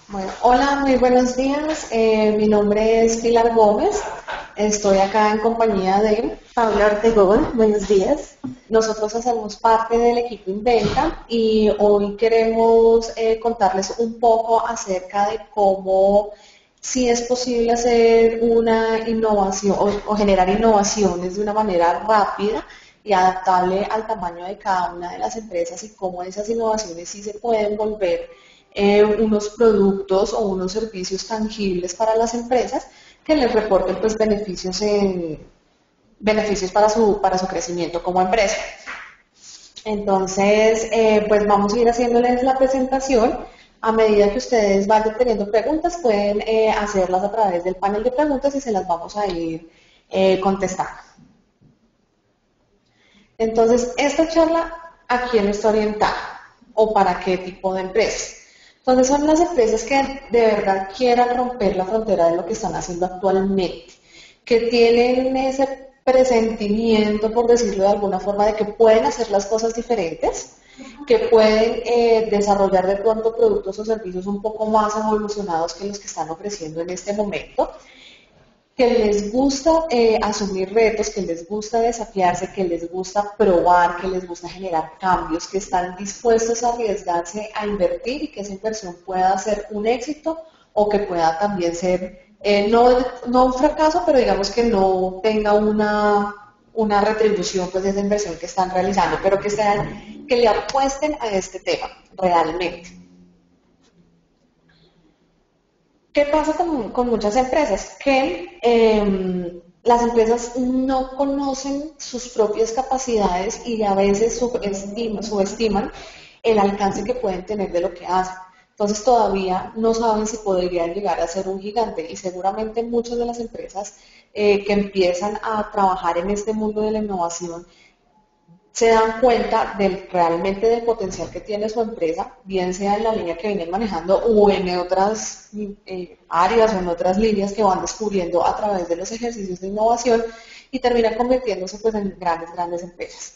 Bueno, hola, muy buenos días. Mi nombre es Pilar Gómez. Estoy acá en compañía de... Paula Ortegón, buenos días. Nosotros hacemos parte del equipo Inventa y hoy queremos contarles un poco acerca de cómo si es posible hacer una innovación o generar innovaciones de una manera rápida y adaptable al tamaño de cada una de las empresas y cómo esas innovaciones sí se pueden volver unos productos o unos servicios tangibles para las empresas que les reporten pues beneficios para su crecimiento como empresa. Entonces, pues vamos a ir haciéndoles la presentación. A medida que ustedes vayan teniendo preguntas, pueden hacerlas a través del panel de preguntas y se las vamos a ir contestando. Entonces, esta charla, ¿a quién está orientada? ¿O para qué tipo de empresas? Entonces, son las empresas que de verdad quieran romper la frontera de lo que están haciendo actualmente, que tienen ese presentimiento, por decirlo de alguna forma, de que pueden hacer las cosas diferentes, que pueden desarrollar de pronto productos o servicios un poco más evolucionados que los que están ofreciendo en este momento, que les gusta asumir retos, que les gusta desafiarse, que les gusta probar, que les gusta generar cambios, que están dispuestos a arriesgarse a invertir y que esa inversión pueda ser un éxito o que pueda también ser, no un fracaso, pero digamos que no tenga una retribución pues de esa inversión que están realizando, pero que le apuesten a este tema realmente. ¿Qué pasa con muchas empresas? Que las empresas no conocen sus propias capacidades y a veces subestiman el alcance que pueden tener de lo que hacen. Entonces todavía no saben si podrían llegar a ser un gigante y seguramente muchas de las empresas que empiezan a trabajar en este mundo de la innovación se dan cuenta realmente del potencial que tiene su empresa, bien sea en la línea que vienen manejando o en otras áreas o en otras líneas que van descubriendo a través de los ejercicios de innovación y terminan convirtiéndose pues en grandes empresas.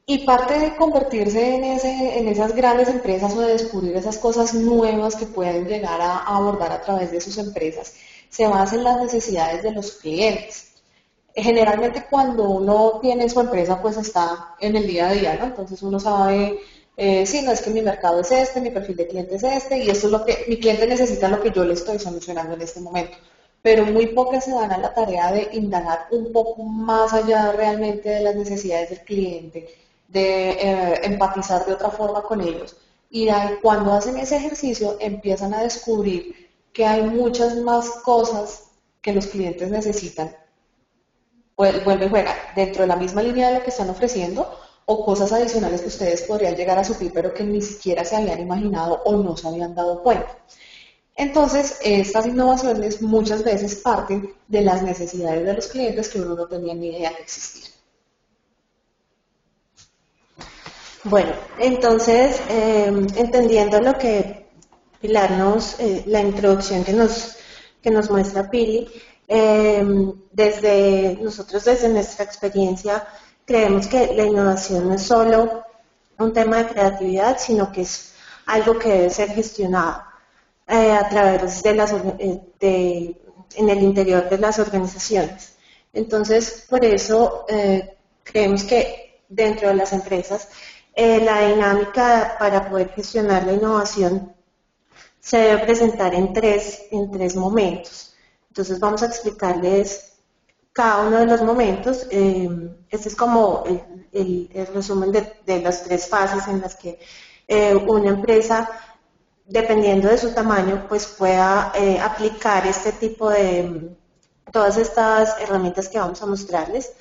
Y parte de convertirse en esas grandes empresas o de descubrir esas cosas nuevas que pueden llegar a abordar a través de sus empresas se basa en las necesidades de los clientes. Generalmente cuando uno tiene su empresa pues está en el día a día, ¿no? Entonces uno sabe, sí, no es que mi mercado es este, mi perfil de cliente es este y esto es lo que mi cliente necesita, lo que yo le estoy solucionando en este momento. Pero muy pocas se dan a la tarea de indagar un poco más allá realmente de las necesidades del cliente, de empatizar de otra forma con ellos. Y cuando hacen ese ejercicio empiezan a descubrir que hay muchas más cosas que los clientes necesitan vuelve y juega dentro de la misma línea de lo que están ofreciendo o cosas adicionales que ustedes podrían llegar a suplir pero que ni siquiera se habían imaginado o no se habían dado cuenta. Entonces, estas innovaciones muchas veces parten de las necesidades de los clientes que uno no tenía ni idea que existían. Bueno, entonces, entendiendo lo que Pilar la introducción que nos muestra Pili, desde nuestra experiencia, creemos que la innovación no es solo un tema de creatividad, sino que es algo que debe ser gestionado a través de en el interior de las organizaciones. Entonces, por eso creemos que dentro de las empresas la dinámica para poder gestionar la innovación se debe presentar en tres momentos. Entonces vamos a explicarles cada uno de los momentos. Este es como el resumen de las tres fases en las que una empresa, dependiendo de su tamaño, pues pueda aplicar este tipo de todas estas herramientas que vamos a mostrarles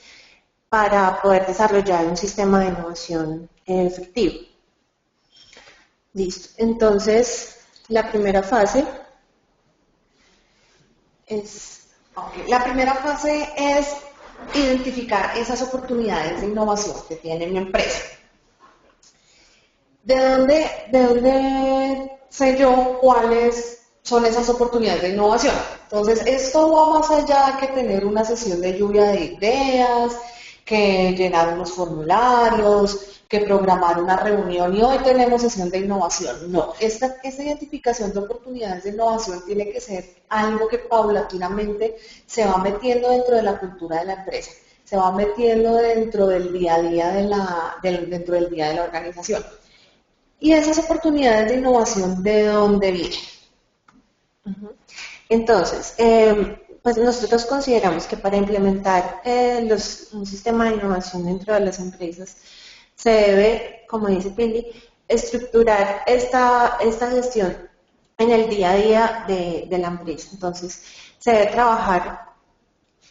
para poder desarrollar un sistema de innovación efectivo. Listo. Entonces, la primera fase es... Okay. La primera fase es identificar esas oportunidades de innovación que tiene mi empresa. ¿De dónde sé yo cuáles son esas oportunidades de innovación? Entonces, esto va más allá que tener una sesión de lluvia de ideas, que llenar unos formularios, que programar una reunión y hoy tenemos sesión de innovación. No, esta identificación de oportunidades de innovación tiene que ser algo que paulatinamente se va metiendo dentro de la cultura de la empresa, se va metiendo dentro del día a día dentro del día de la organización. Y esas oportunidades de innovación, ¿de dónde vienen? Entonces, pues nosotros consideramos que para implementar un sistema de innovación dentro de las empresas se debe, como dice Pili, estructurar esta gestión en el día a día de la empresa. Entonces, se debe trabajar,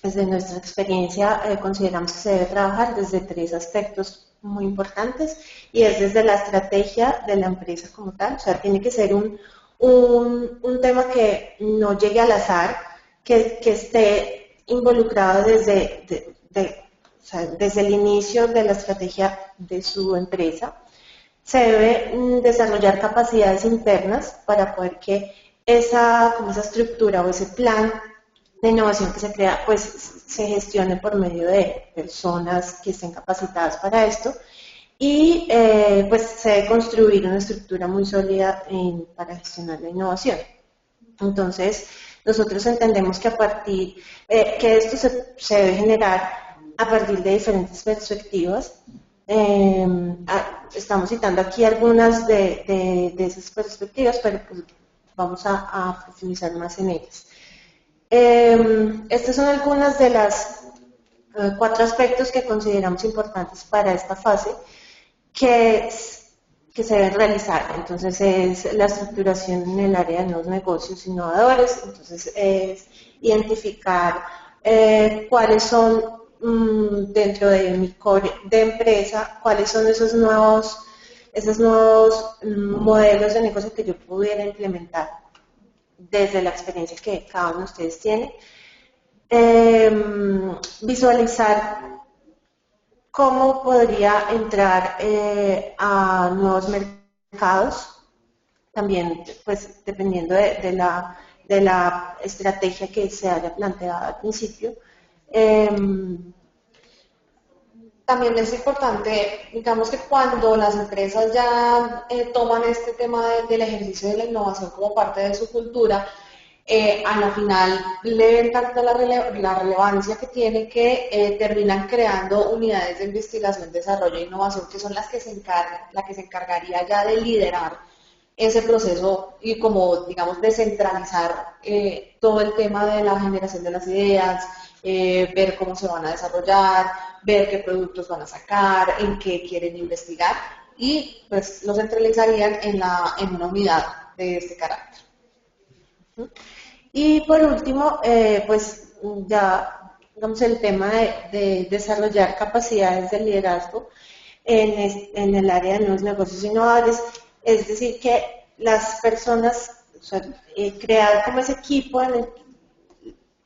desde nuestra experiencia, consideramos que se debe trabajar desde 3 aspectos muy importantes, y es desde la estrategia de la empresa como tal. O sea, tiene que ser un tema que no llegue al azar, que esté involucrado o sea, desde el inicio de la estrategia de su empresa. Se debe desarrollar capacidades internas para poder que como esa estructura o ese plan de innovación que se crea, pues se gestione por medio de personas que estén capacitadas para esto, y pues se debe construir una estructura muy sólida para gestionar la innovación. Entonces, nosotros entendemos que que esto se debe generar a partir de diferentes perspectivas. Estamos citando aquí algunas de esas perspectivas, pero pues vamos a profundizar más en ellas. Estas son algunas de las 4 aspectos que consideramos importantes para esta fase que se deben realizar. Entonces, es la estructuración en el área de nuevos negocios innovadores. Entonces, es identificar cuáles son, dentro de mi core de empresa, cuáles son esos nuevos modelos de negocio que yo pudiera implementar desde la experiencia que cada uno de ustedes tiene. Visualizar cómo podría entrar a nuevos mercados, también pues dependiendo de la estrategia que se haya planteado al principio. También es importante, digamos que cuando las empresas ya toman este tema del ejercicio de la innovación como parte de su cultura, a la final le ven tanto la relevancia que tiene que terminan creando unidades de investigación, desarrollo e innovación, que son las que se encargaría ya de liderar ese proceso y como, digamos, descentralizar todo el tema de la generación de las ideas, ver cómo se van a desarrollar, ver qué productos van a sacar, en qué quieren investigar, y pues lo centralizarían en una unidad de este carácter. Y por último, pues ya, digamos, el tema de desarrollar capacidades de liderazgo en el área de nuevos negocios innovadores, es decir, que las personas, o sea, crear como ese equipo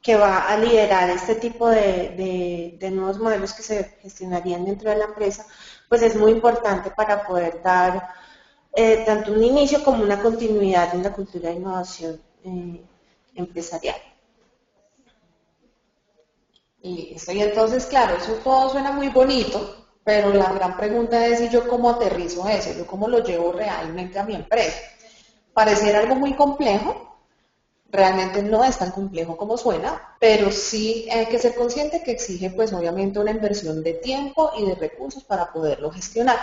que va a liderar este tipo de nuevos modelos que se gestionarían dentro de la empresa, pues es muy importante para poder dar tanto un inicio como una continuidad en la cultura de innovación empresarial. Listo. Y entonces, claro, eso todo suena muy bonito, pero la gran pregunta es, ¿y yo cómo aterrizo eso? ¿Yo cómo lo llevo realmente a mi empresa? Pareciera algo muy complejo, realmente no es tan complejo como suena, pero sí hay que ser consciente que exige, pues obviamente, una inversión de tiempo y de recursos para poderlo gestionar.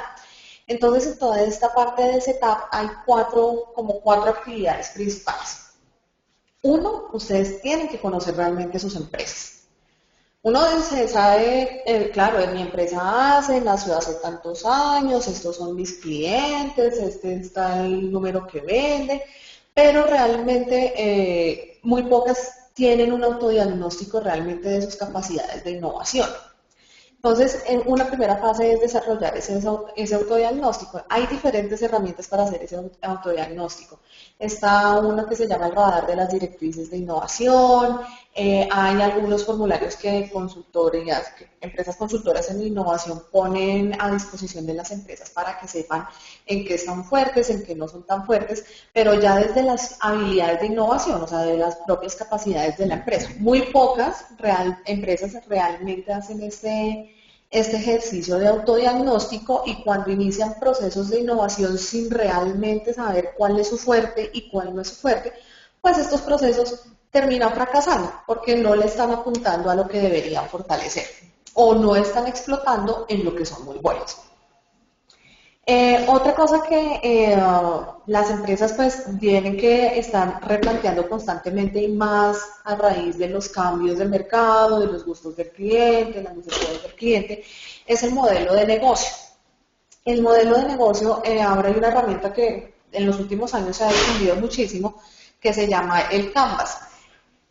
Entonces, en toda esta parte del setup hay como cuatro actividades principales. Uno, ustedes tienen que conocer realmente sus empresas. Uno se sabe, claro, en mi empresa nació hace tantos años, estos son mis clientes, este está el número que vende, pero realmente muy pocas tienen un autodiagnóstico realmente de sus capacidades de innovación. Entonces, en una primera fase es desarrollar ese autodiagnóstico. Hay diferentes herramientas para hacer ese autodiagnóstico. Está uno que se llama el radar de las directrices de innovación. Hay algunos formularios que empresas consultoras en innovación ponen a disposición de las empresas para que sepan en qué están fuertes, en qué no son tan fuertes, pero ya desde las habilidades de innovación, o sea, de las propias capacidades de la empresa. Muy pocas empresas realmente hacen este ejercicio de autodiagnóstico y cuando inician procesos de innovación sin realmente saber cuál es su fuerte y cuál no es su fuerte, pues estos procesos terminan fracasando porque no le están apuntando a lo que deberían fortalecer o no están explotando en lo que son muy buenos. Otra cosa que las empresas pues tienen que estar replanteando constantemente y más a raíz de los cambios del mercado, de los gustos del cliente, las necesidades del cliente, es el modelo de negocio. El modelo de negocio, ahora hay una herramienta que en los últimos años se ha difundido muchísimo, que se llama el Canvas.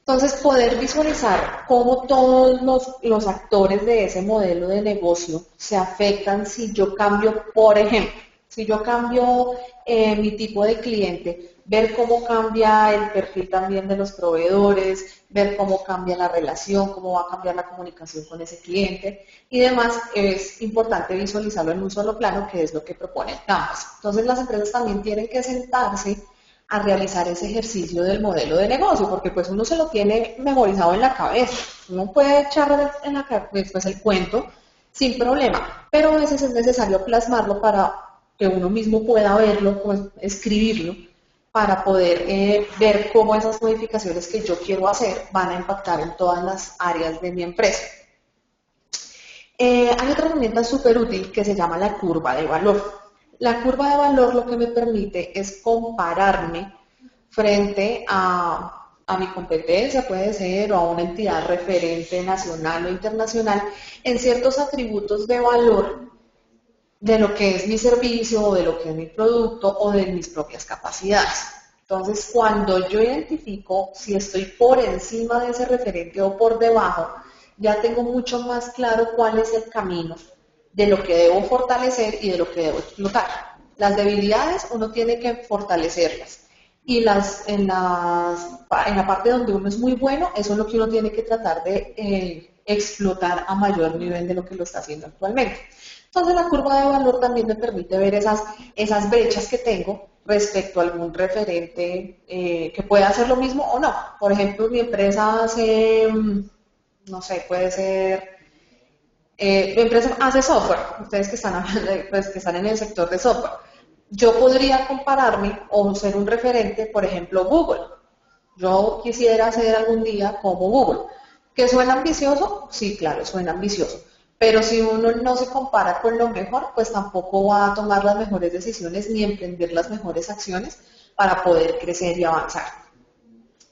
Entonces, poder visualizar cómo todos los actores de ese modelo de negocio se afectan si yo cambio, por ejemplo, si yo cambio mi tipo de cliente, ver cómo cambia el perfil también de los proveedores, ver cómo cambia la relación, cómo va a cambiar la comunicación con ese cliente y demás, es importante visualizarlo en un solo plano, que es lo que propone el Canvas. Entonces, las empresas también tienen que sentarse a realizar ese ejercicio del modelo de negocio, porque pues uno se lo tiene memorizado en la cabeza, uno puede echar en la cabeza después el cuento sin problema, pero a veces es necesario plasmarlo para que uno mismo pueda verlo, pues, escribirlo, para poder ver cómo esas modificaciones que yo quiero hacer van a impactar en todas las áreas de mi empresa. Hay otra herramienta súper útil que se llama la curva de valor. La curva de valor lo que me permite es compararme frente a mi competencia, puede ser, o a una entidad referente nacional o internacional, en ciertos atributos de valor de lo que es mi servicio o de lo que es mi producto o de mis propias capacidades. Entonces, cuando yo identifico si estoy por encima de ese referente o por debajo, ya tengo mucho más claro cuál es el camino de lo que debo fortalecer y de lo que debo explotar. Las debilidades uno tiene que fortalecerlas y en la parte donde uno es muy bueno, eso es lo que uno tiene que tratar de explotar a mayor nivel de lo que lo está haciendo actualmente. Entonces la curva de valor también me permite ver esas brechas que tengo respecto a algún referente que pueda hacer lo mismo o no. Por ejemplo, mi empresa hace, no sé, puede ser mi empresa hace software, ustedes que están hablando, pues, que están en el sector de software. Yo podría compararme o ser un referente, por ejemplo, Google. Yo quisiera ser algún día como Google. ¿Que suena ambicioso? Sí, claro, suena ambicioso. Pero si uno no se compara con lo mejor, pues tampoco va a tomar las mejores decisiones ni emprender las mejores acciones para poder crecer y avanzar.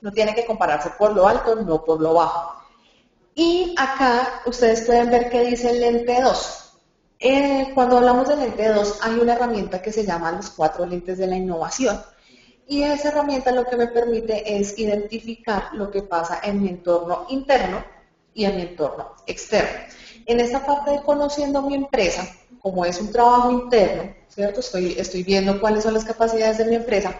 No tiene que compararse por lo alto, no por lo bajo. Y acá ustedes pueden ver que dice el lente 2. Cuando hablamos del lente 2 hay una herramienta que se llama los 4 lentes de la innovación. Y esa herramienta lo que me permite es identificar lo que pasa en mi entorno interno y en mi entorno externo. En esta parte de conociendo mi empresa, como es un trabajo interno, ¿cierto? Estoy viendo cuáles son las capacidades de mi empresa.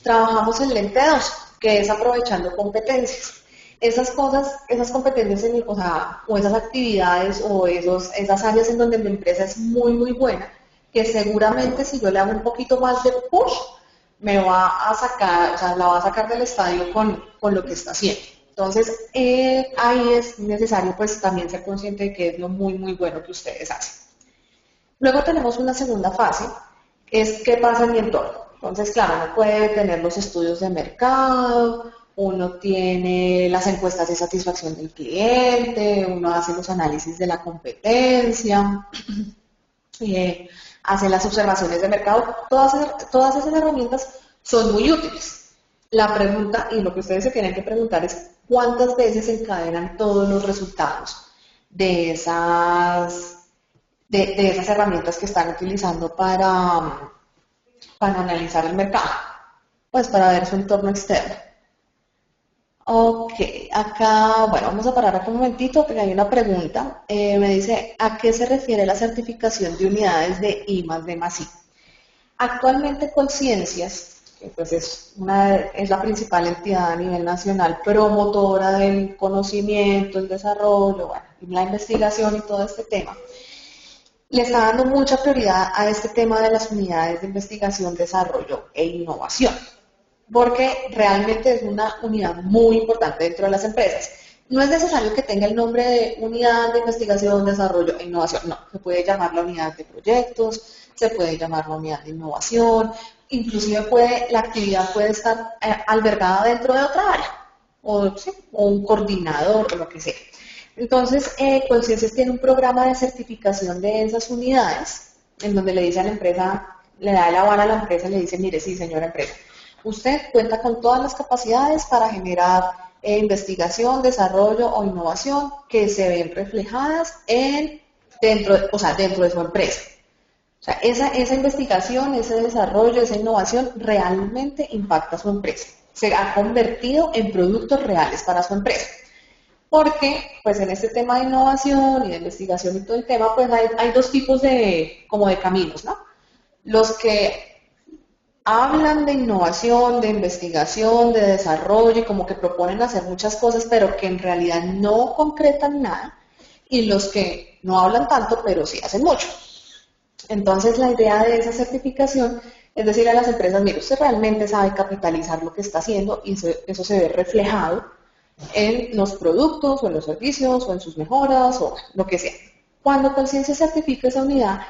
Trabajamos el lente 2, que es aprovechando competencias. Esas cosas, esas competencias, o esas actividades o esas áreas en donde mi empresa es muy, muy buena, que seguramente si yo le hago un poquito más de push, me va a sacar, o sea, la va a sacar del estadio con lo que está haciendo. Entonces, ahí es necesario pues también ser consciente de que es lo muy, muy bueno que ustedes hacen. Luego tenemos una segunda fase, es qué pasa en mi entorno. Entonces, claro, uno puede tener los estudios de mercado, uno tiene las encuestas de satisfacción del cliente, uno hace los análisis de la competencia, hace las observaciones de mercado. Todas esas herramientas son muy útiles. La pregunta, y lo que ustedes se tienen que preguntar es, ¿cuántas veces se encadenan todos los resultados de esas herramientas que están utilizando para analizar el mercado? Pues para ver su entorno externo. Ok, acá, bueno, vamos a parar acá un momentito porque hay una pregunta. Me dice, ¿a qué se refiere la certificación de unidades de I+D+I? Actualmente Colciencias, que pues es la principal entidad a nivel nacional promotora del conocimiento, el desarrollo, bueno, la investigación y todo este tema, le está dando mucha prioridad a este tema de las unidades de investigación, desarrollo e innovación, porque realmente es una unidad muy importante dentro de las empresas. No es necesario que tenga el nombre de unidad de investigación, desarrollo e innovación, no, se puede llamar la unidad de proyectos, se puede llamar la unidad de innovación, inclusive la actividad puede estar albergada dentro de otra área, o, sí, o un coordinador o lo que sea. Entonces, Colciencias tiene un programa de certificación de esas unidades, en donde le dice a la empresa, le da el aval a la empresa y le dice, mire, sí, señora empresa, usted cuenta con todas las capacidades para generar investigación, desarrollo o innovación que se ven reflejadas dentro de su empresa. O sea, esa investigación, ese desarrollo, esa innovación realmente impacta a su empresa. Se ha convertido en productos reales para su empresa. Porque, pues en este tema de innovación y de investigación y todo el tema, pues hay dos tipos como de caminos, ¿no? Los que hablan de innovación, de investigación, de desarrollo y como que proponen hacer muchas cosas, pero que en realidad no concretan nada, y los que no hablan tanto, pero sí hacen mucho. Entonces, la idea de esa certificación es decir a las empresas, mire, usted realmente sabe capitalizar lo que está haciendo y eso se ve reflejado en los productos o en los servicios o en sus mejoras o lo que sea. Cuando Colciencias certifica esa unidad,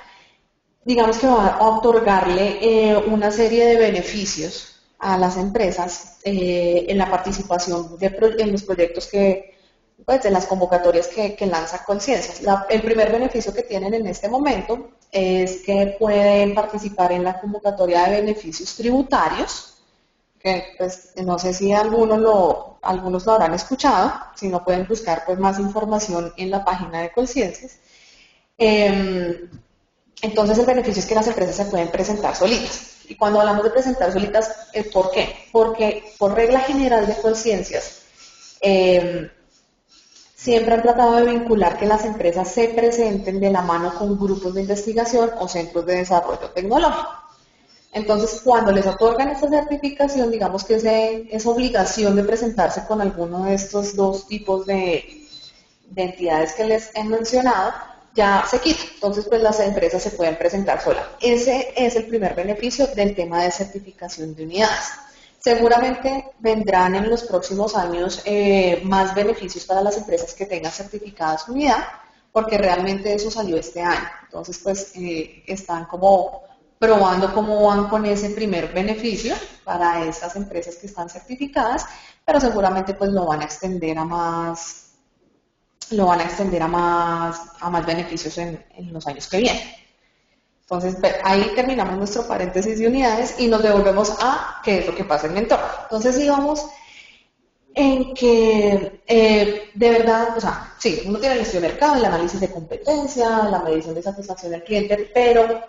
digamos que va a otorgarle una serie de beneficios a las empresas en la participación en los proyectos pues, de las convocatorias que lanza Colciencias. El primer beneficio que tienen en este momento es que pueden participar en la convocatoria de beneficios tributarios, que pues no sé si algunos lo habrán escuchado, si no pueden buscar pues más información en la página de Colciencias. Entonces el beneficio es que las empresas se pueden presentar solitas. Y cuando hablamos de presentar solitas, ¿por qué? Porque por regla general de Colciencias, siempre han tratado de vincular que las empresas se presenten de la mano con grupos de investigación o centros de desarrollo tecnológico. Entonces, cuando les otorgan esta certificación, digamos que esa obligación de presentarse con alguno de estos dos tipos de entidades que les he mencionado, ya se quita. Entonces, pues las empresas se pueden presentar solas. Ese es el primer beneficio del tema de certificación de unidades. Seguramente vendrán en los próximos años más beneficios para las empresas que tengan certificada su unidad, porque realmente eso salió este año. Entonces, pues están como probando cómo van con ese primer beneficio para estas empresas que están certificadas, pero seguramente pues lo van a extender a más beneficios en los años que vienen. Entonces, ahí terminamos nuestro paréntesis de unidades y nos devolvemos a qué es lo que pasa en mi entorno. Entonces, íbamos en que de verdad, o sea, sí, uno tiene el estudio de mercado, el análisis de competencia, la medición de satisfacción del cliente, pero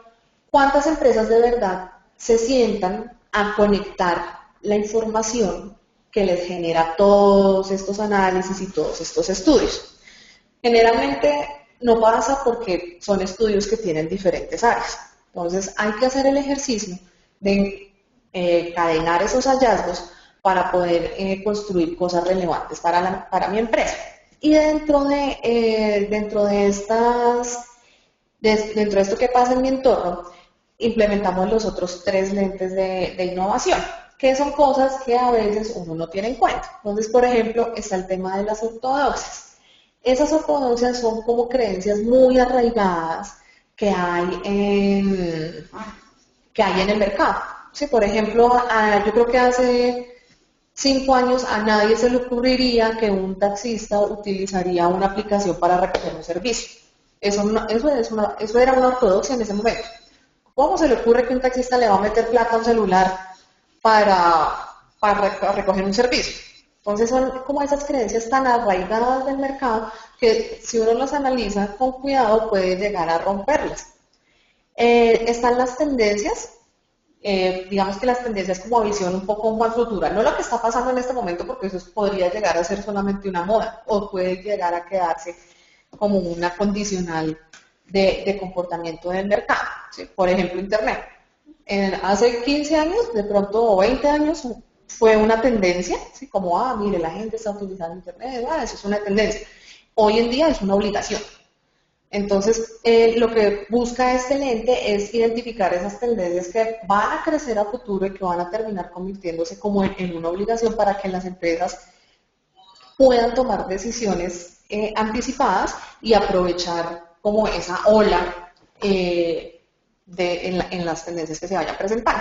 ¿cuántas empresas de verdad se sientan a conectar la información que les genera todos estos análisis y todos estos estudios? Generalmente no pasa porque son estudios que tienen diferentes áreas. Entonces hay que hacer el ejercicio de cadenar esos hallazgos para poder construir cosas relevantes para mi empresa. Y dentro de esto que pasa en mi entorno, implementamos los otros tres lentes de innovación, que son cosas que a veces uno no tiene en cuenta. Entonces, por ejemplo, está el tema de las ortodoxias. Esas ortodoxias son como creencias muy arraigadas que hay en el mercado. Sí, por ejemplo, yo creo que hace 5 años a nadie se le ocurriría que un taxista utilizaría una aplicación para recoger un servicio. Eso era una ortodoxia en ese momento. ¿Cómo se le ocurre que un taxista le va a meter plata a un celular para recoger un servicio? Entonces son como esas creencias tan arraigadas del mercado que si uno las analiza con cuidado puede llegar a romperlas. Están las tendencias, digamos que las tendencias como visión un poco más futura, no lo que está pasando en este momento porque eso podría llegar a ser solamente una moda o puede llegar a quedarse como una condicional de comportamiento del mercado. ¿Sí? Por ejemplo, Internet. Hace 15 años, de pronto, o 20 años, fue una tendencia, ¿sí? Como, mire, la gente está utilizando Internet, eso es una tendencia. Hoy en día es una obligación. Entonces, lo que busca este lente es identificar esas tendencias que van a crecer a futuro y que van a terminar convirtiéndose como en una obligación para que las empresas puedan tomar decisiones anticipadas y aprovechar como esa ola en las tendencias que se vayan presentando.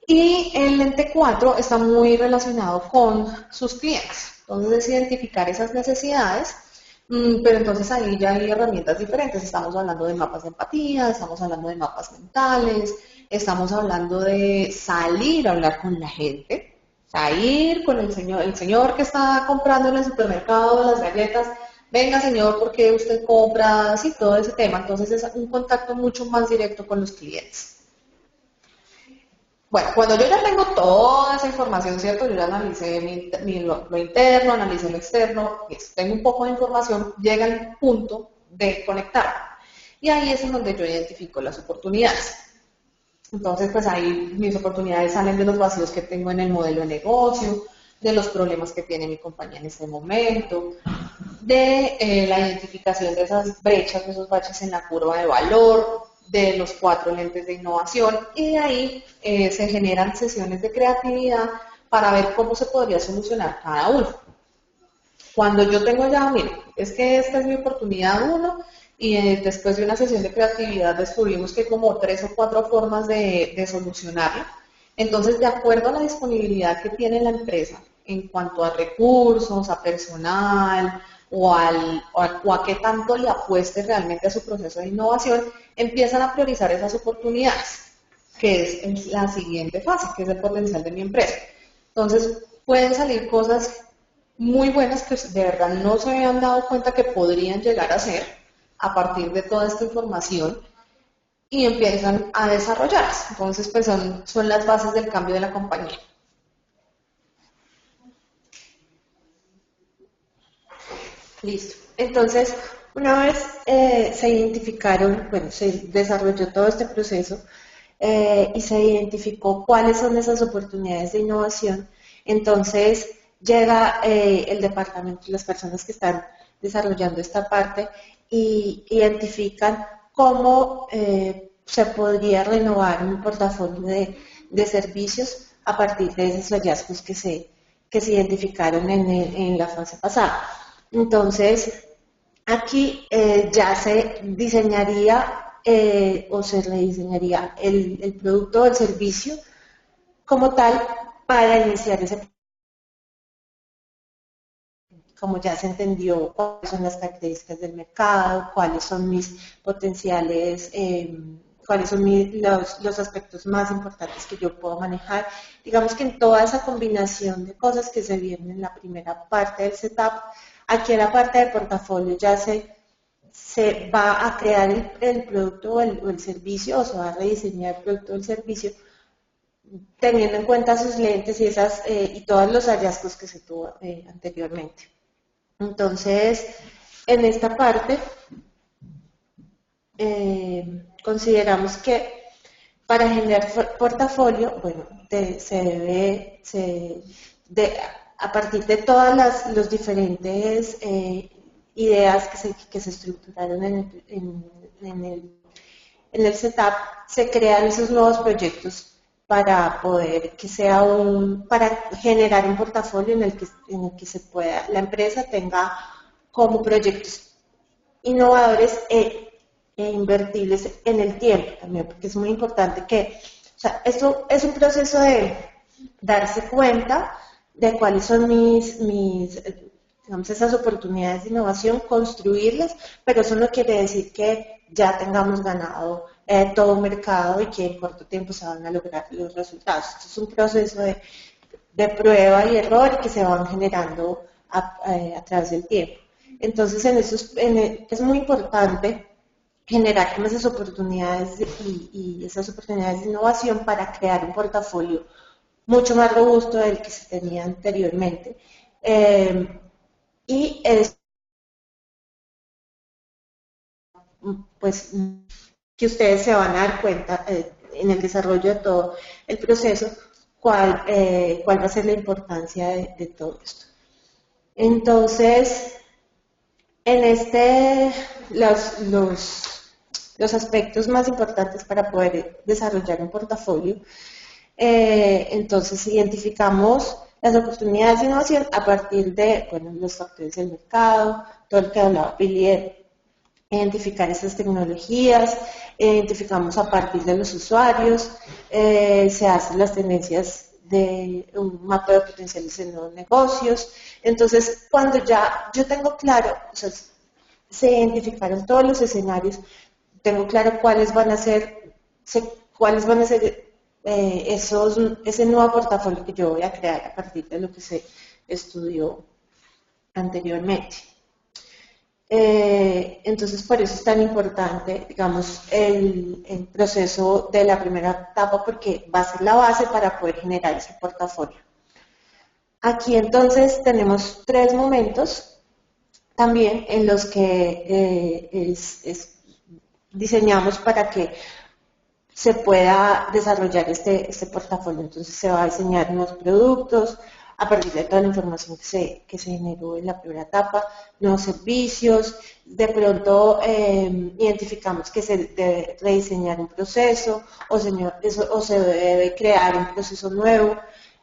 Y el ente 4 está muy relacionado con sus clientes. Entonces es identificar esas necesidades, pero entonces ahí ya hay herramientas diferentes. Estamos hablando de mapas de empatía, estamos hablando de mapas mentales, estamos hablando de salir a hablar con la gente, o sea, ir con el señor que está comprando en el supermercado las galletas. Venga, señor, ¿por qué usted compra? Así, todo ese tema. Entonces es un contacto mucho más directo con los clientes. Bueno, cuando yo ya tengo toda esa información, ¿cierto? Yo ya analicé lo interno, analicé lo externo, tengo un poco de información, llega el punto de conectar. Y ahí es en donde yo identifico las oportunidades. Entonces, pues ahí mis oportunidades salen de los vacíos que tengo en el modelo de negocio, de los problemas que tiene mi compañía en este momento, de la identificación de esas brechas, de esos baches en la curva de valor, de los 4 lentes de innovación, y de ahí se generan sesiones de creatividad para ver cómo se podría solucionar cada uno. Cuando yo tengo ya, mire, es que esta es mi oportunidad 1, y después de una sesión de creatividad descubrimos que hay como 3 o 4 formas de solucionarla. Entonces, de acuerdo a la disponibilidad que tiene la empresa en cuanto a recursos, a personal, o a qué tanto le apueste realmente a su proceso de innovación, empiezan a priorizar esas oportunidades, que es en la siguiente fase, que es el potencial de mi empresa. Entonces, pueden salir cosas muy buenas que de verdad no se habían dado cuenta que podrían llegar a ser a partir de toda esta información, y empiezan a desarrollarse. Entonces, pues son las bases del cambio de la compañía. Listo. Entonces, una vez se identificaron, bueno, se desarrolló todo este proceso y se identificó cuáles son esas oportunidades de innovación, entonces llega el departamento, las personas que están desarrollando esta parte, y identifican cómo se podría renovar un portafolio de servicios a partir de esos hallazgos que se identificaron en la fase pasada. Entonces, aquí ya se diseñaría o se rediseñaría el producto o el servicio como tal para iniciar ese proceso. Como ya se entendió cuáles son las características del mercado, cuáles son mis potenciales, cuáles son los aspectos más importantes que yo puedo manejar. Digamos que en toda esa combinación de cosas que se vieron en la primera parte del setup, aquí en la parte del portafolio ya se va a crear el producto o el servicio, o se va a rediseñar el producto o el servicio, teniendo en cuenta sus lentes y todos los hallazgos que se tuvo anteriormente. Entonces, en esta parte, consideramos que para generar portafolio, bueno, a partir de todas los diferentes ideas que se estructuraron en el setup, se crean esos nuevos proyectos para poder para generar un portafolio en el que la empresa tenga como proyectos innovadores e invertibles en el tiempo también, porque es muy importante o sea, esto es un proceso de darse cuenta de cuáles son digamos, esas oportunidades de innovación, construirlas, pero eso no quiere decir que ya tengamos ganado todo un mercado y que en corto tiempo se van a lograr los resultados. Esto es un proceso de prueba y error que se van generando a través del tiempo. Entonces, es muy importante generar como esas oportunidades y esas oportunidades de innovación para crear un portafolio mucho más robusto del que se tenía anteriormente. Y pues que ustedes se van a dar cuenta en el desarrollo de todo el proceso cuál va a ser la importancia de todo esto. Entonces, los aspectos más importantes para poder desarrollar un portafolio, entonces identificamos las oportunidades de innovación a partir de, bueno, los factores del mercado, todo lo que hablaba Billy, identificar estas tecnologías, identificamos a partir de los usuarios, se hacen las tendencias de un mapa de potenciales en nuevos negocios. Entonces, cuando ya yo tengo claro, o sea, se identificaron todos los escenarios, tengo claro cuáles van a ser, ese nuevo portafolio que yo voy a crear a partir de lo que se estudió anteriormente. Entonces, por eso es tan importante, digamos, el proceso de la primera etapa, porque va a ser la base para poder generar ese portafolio. Aquí entonces tenemos 3 momentos también en los que diseñamos para que se pueda desarrollar este portafolio. Entonces se va a diseñar nuevos productos a partir de toda la información que se generó en la primera etapa, nuevos servicios, de pronto identificamos que se debe rediseñar un proceso o se debe crear un proceso nuevo,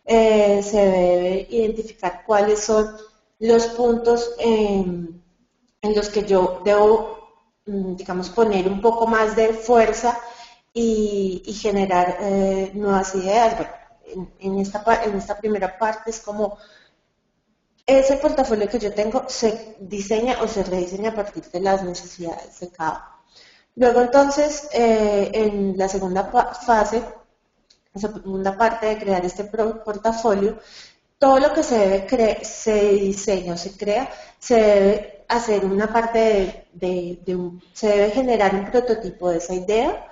se debe identificar cuáles son los puntos en los que yo debo, digamos, poner un poco más de fuerza y generar nuevas ideas. Bueno, en esta primera parte es como ese portafolio que yo tengo se diseña o se rediseña a partir de las necesidades de cada uno. Luego entonces, en la segunda fase, esa segunda parte de crear este portafolio, todo lo que se diseña o se crea, se debe hacer una parte se debe generar un prototipo de esa idea,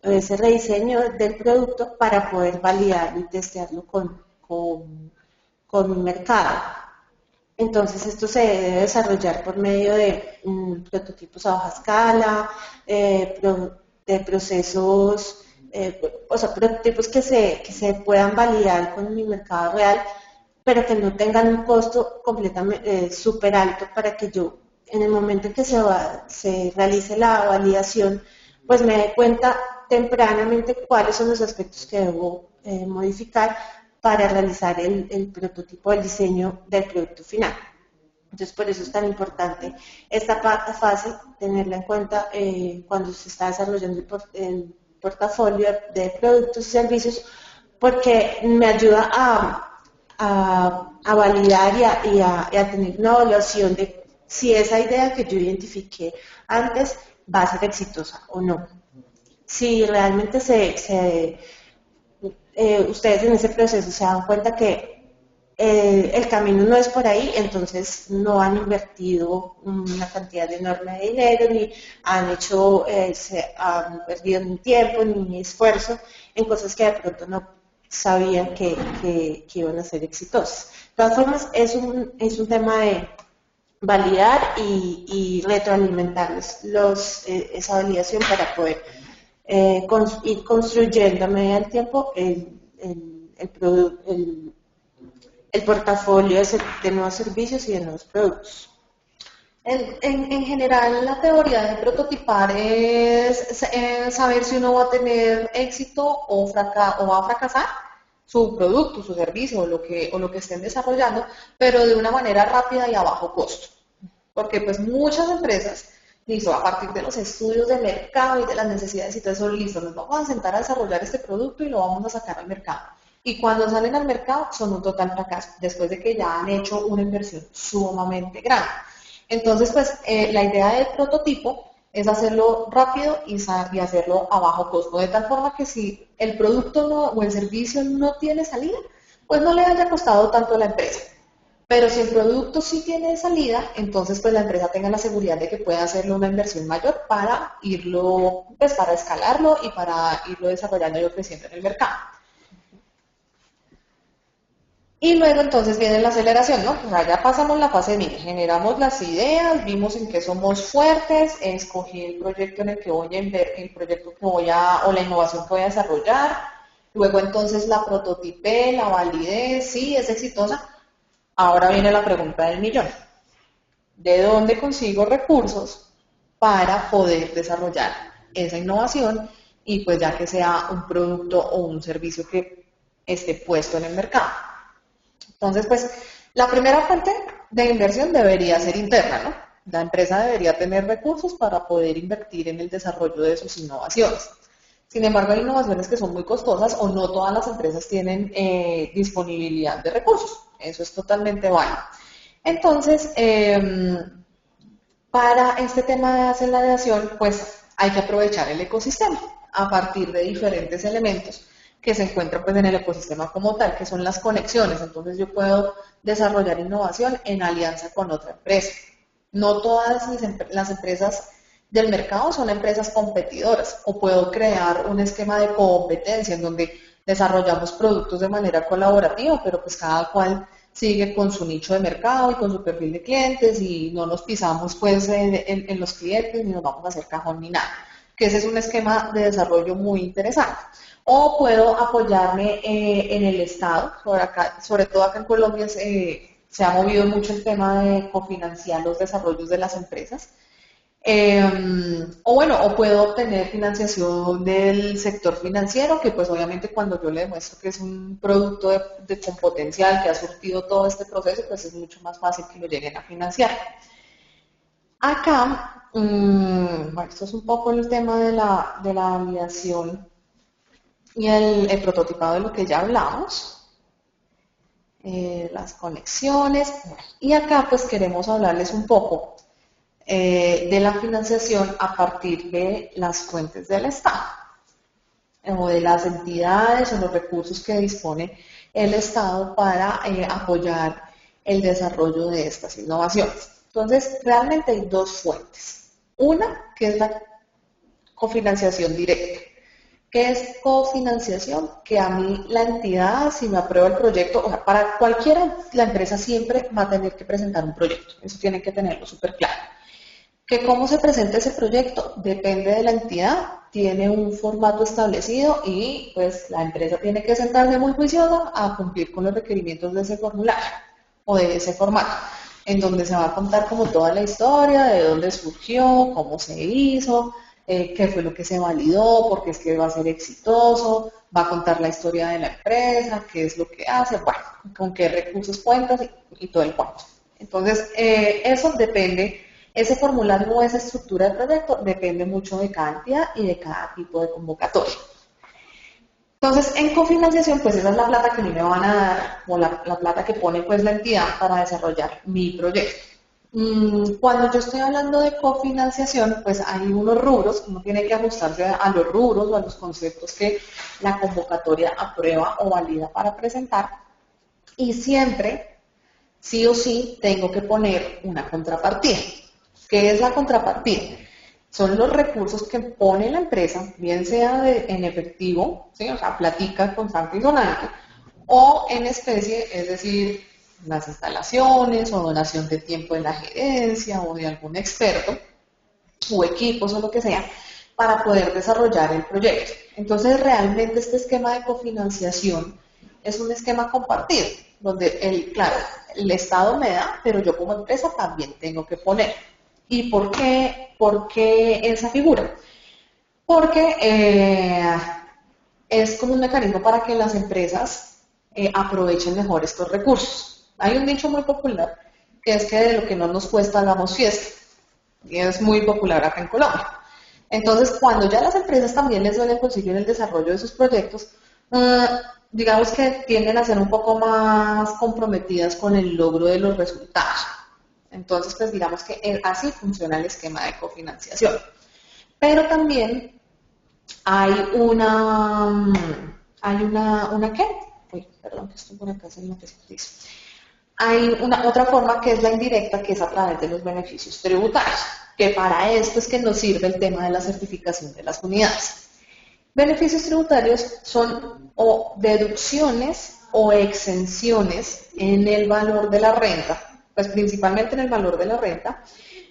ese rediseño del producto para poder validarlo y testearlo con un mercado. Entonces esto se debe desarrollar por medio de prototipos a baja escala, de procesos, o sea, prototipos que se puedan validar con mi mercado real, pero que no tengan un costo completamente súper alto para que yo, en el momento en que se realice la validación, pues me dé cuenta tempranamente cuáles son los aspectos que debo modificar para realizar el prototipo, el diseño del producto final. Entonces, por eso es tan importante esta fase, tenerla en cuenta cuando se está desarrollando el portafolio de productos y servicios, porque me ayuda a validar y a tener una evaluación de si esa idea que yo identifiqué antes va a ser exitosa o no. Si realmente ustedes en ese proceso se dan cuenta que el camino no es por ahí, entonces no han invertido una cantidad enorme de dinero, ni han perdido ni tiempo ni esfuerzo en cosas que de pronto no sabían que iban a ser exitosas. De todas formas, es un tema de validar y retroalimentarles esa validación para poder ir construyendo a medida del tiempo el portafolio de nuevos servicios y de nuevos productos. En general, la teoría de prototipar es saber si uno va a tener éxito o va a fracasar su producto, su servicio o lo que estén desarrollando, pero de una manera rápida y a bajo costo. Porque pues muchas empresas, listo, a partir de los estudios de mercado y de las necesidades y todo eso, listo, nos vamos a sentar a desarrollar este producto y lo vamos a sacar al mercado. Y cuando salen al mercado son un total fracaso, después de que ya han hecho una inversión sumamente grande. Entonces, pues, la idea del prototipo es hacerlo rápido y hacerlo a bajo costo, de tal forma que si el producto o el servicio no tiene salida, pues no le haya costado tanto a la empresa. Pero si el producto sí tiene salida, entonces pues la empresa tenga la seguridad de que puede hacerle una inversión mayor para irlo, pues para escalarlo y para irlo desarrollando y creciendo en el mercado. Y luego entonces viene la aceleración, ¿no? O sea, ya pasamos la fase de mira, generamos las ideas, vimos en qué somos fuertes, escogí el proyecto en el que voy a invertir, el proyecto que o la innovación que voy a desarrollar, luego entonces la prototipé, la validé, sí, es exitosa. Ahora viene la pregunta del millón. ¿De dónde consigo recursos para poder desarrollar esa innovación y pues ya que sea un producto o un servicio que esté puesto en el mercado? Entonces, pues, la primera fuente de inversión debería ser interna, ¿no? La empresa debería tener recursos para poder invertir en el desarrollo de sus innovaciones. Sin embargo, hay innovaciones que son muy costosas o no todas las empresas tienen disponibilidad de recursos. Eso es totalmente válido. Entonces, para este tema de aceleración, pues hay que aprovechar el ecosistema a partir de diferentes elementos que se encuentran pues, en el ecosistema como tal, que son las conexiones. Entonces yo puedo desarrollar innovación en alianza con otra empresa. No todas las empresas del mercado son empresas competidoras o puedo crear un esquema de competencia en donde desarrollamos productos de manera colaborativa, pero pues cada cual sigue con su nicho de mercado y con su perfil de clientes y no nos pisamos pues en los clientes ni nos vamos a hacer cajón ni nada, que ese es un esquema de desarrollo muy interesante. O puedo apoyarme en el Estado, sobre todo acá en Colombia se ha movido mucho el tema de cofinanciar los desarrollos de las empresas. O bueno, o puedo obtener financiación del sector financiero, que pues obviamente cuando yo le demuestro que es un producto con potencial, que ha surtido todo este proceso, pues es mucho más fácil que lo lleguen a financiar. Acá, bueno, esto es un poco el tema de la validación y el prototipado de lo que ya hablamos. Las conexiones, y acá pues queremos hablarles un poco de la financiación a partir de las fuentes del Estado o de las entidades o los recursos que dispone el Estado para apoyar el desarrollo de estas innovaciones. Entonces, realmente hay dos fuentes. Una, que es la cofinanciación directa. ¿Qué es cofinanciación? Que a mí la entidad, si me aprueba el proyecto, o sea, para cualquiera, la empresa siempre va a tener que presentar un proyecto. Eso tienen que tenerlo súper claro. Que cómo se presenta ese proyecto depende de la entidad, tiene un formato establecido y pues la empresa tiene que sentarse muy juiciosa a cumplir con los requerimientos de ese formulario o de ese formato, en donde se va a contar como toda la historia, de dónde surgió, cómo se hizo, qué fue lo que se validó, por qué es que va a ser exitoso, va a contar la historia de la empresa, qué es lo que hace, bueno, con qué recursos cuentas y todo el cuento. Entonces, eso depende. Ese formulario o esa estructura de proyecto depende mucho de cada entidad y de cada tipo de convocatoria. Entonces, en cofinanciación, pues esa es la plata que a mí me van a dar, o la plata que pone pues la entidad para desarrollar mi proyecto. Cuando yo estoy hablando de cofinanciación, pues hay unos rubros, uno tiene que ajustarse a los rubros o a los conceptos que la convocatoria aprueba o valida para presentar, y siempre, sí o sí, tengo que poner una contrapartida. ¿Qué es la contrapartida? Son los recursos que pone la empresa, bien sea en efectivo, ¿sí? O sea, platica constante y sonante, o en especie, es decir, las instalaciones o donación de tiempo de la gerencia o de algún experto o equipos o lo que sea, para poder desarrollar el proyecto. Entonces, realmente este esquema de cofinanciación es un esquema compartido, donde, claro, el Estado me da, pero yo como empresa también tengo que poner. ¿Y por qué esa figura? Porque es como un mecanismo para que las empresas aprovechen mejor estos recursos. Hay un dicho muy popular que es que de lo que no nos cuesta hagamos fiesta, y es muy popular acá en Colombia. Entonces, cuando ya las empresas también les duele el bolsillo en el desarrollo de sus proyectos, digamos que tienden a ser un poco más comprometidas con el logro de los resultados. Entonces, pues digamos que así funciona el esquema de cofinanciación. Pero también hay una ¿qué? Uy, perdón, que estoy por acá haciendo lo que se dice. Hay otra forma que es la indirecta, que es a través de los beneficios tributarios, que para esto es que nos sirve el tema de la certificación de las unidades. Beneficios tributarios son o deducciones o exenciones en el valor de la renta, pues principalmente en el valor de la renta,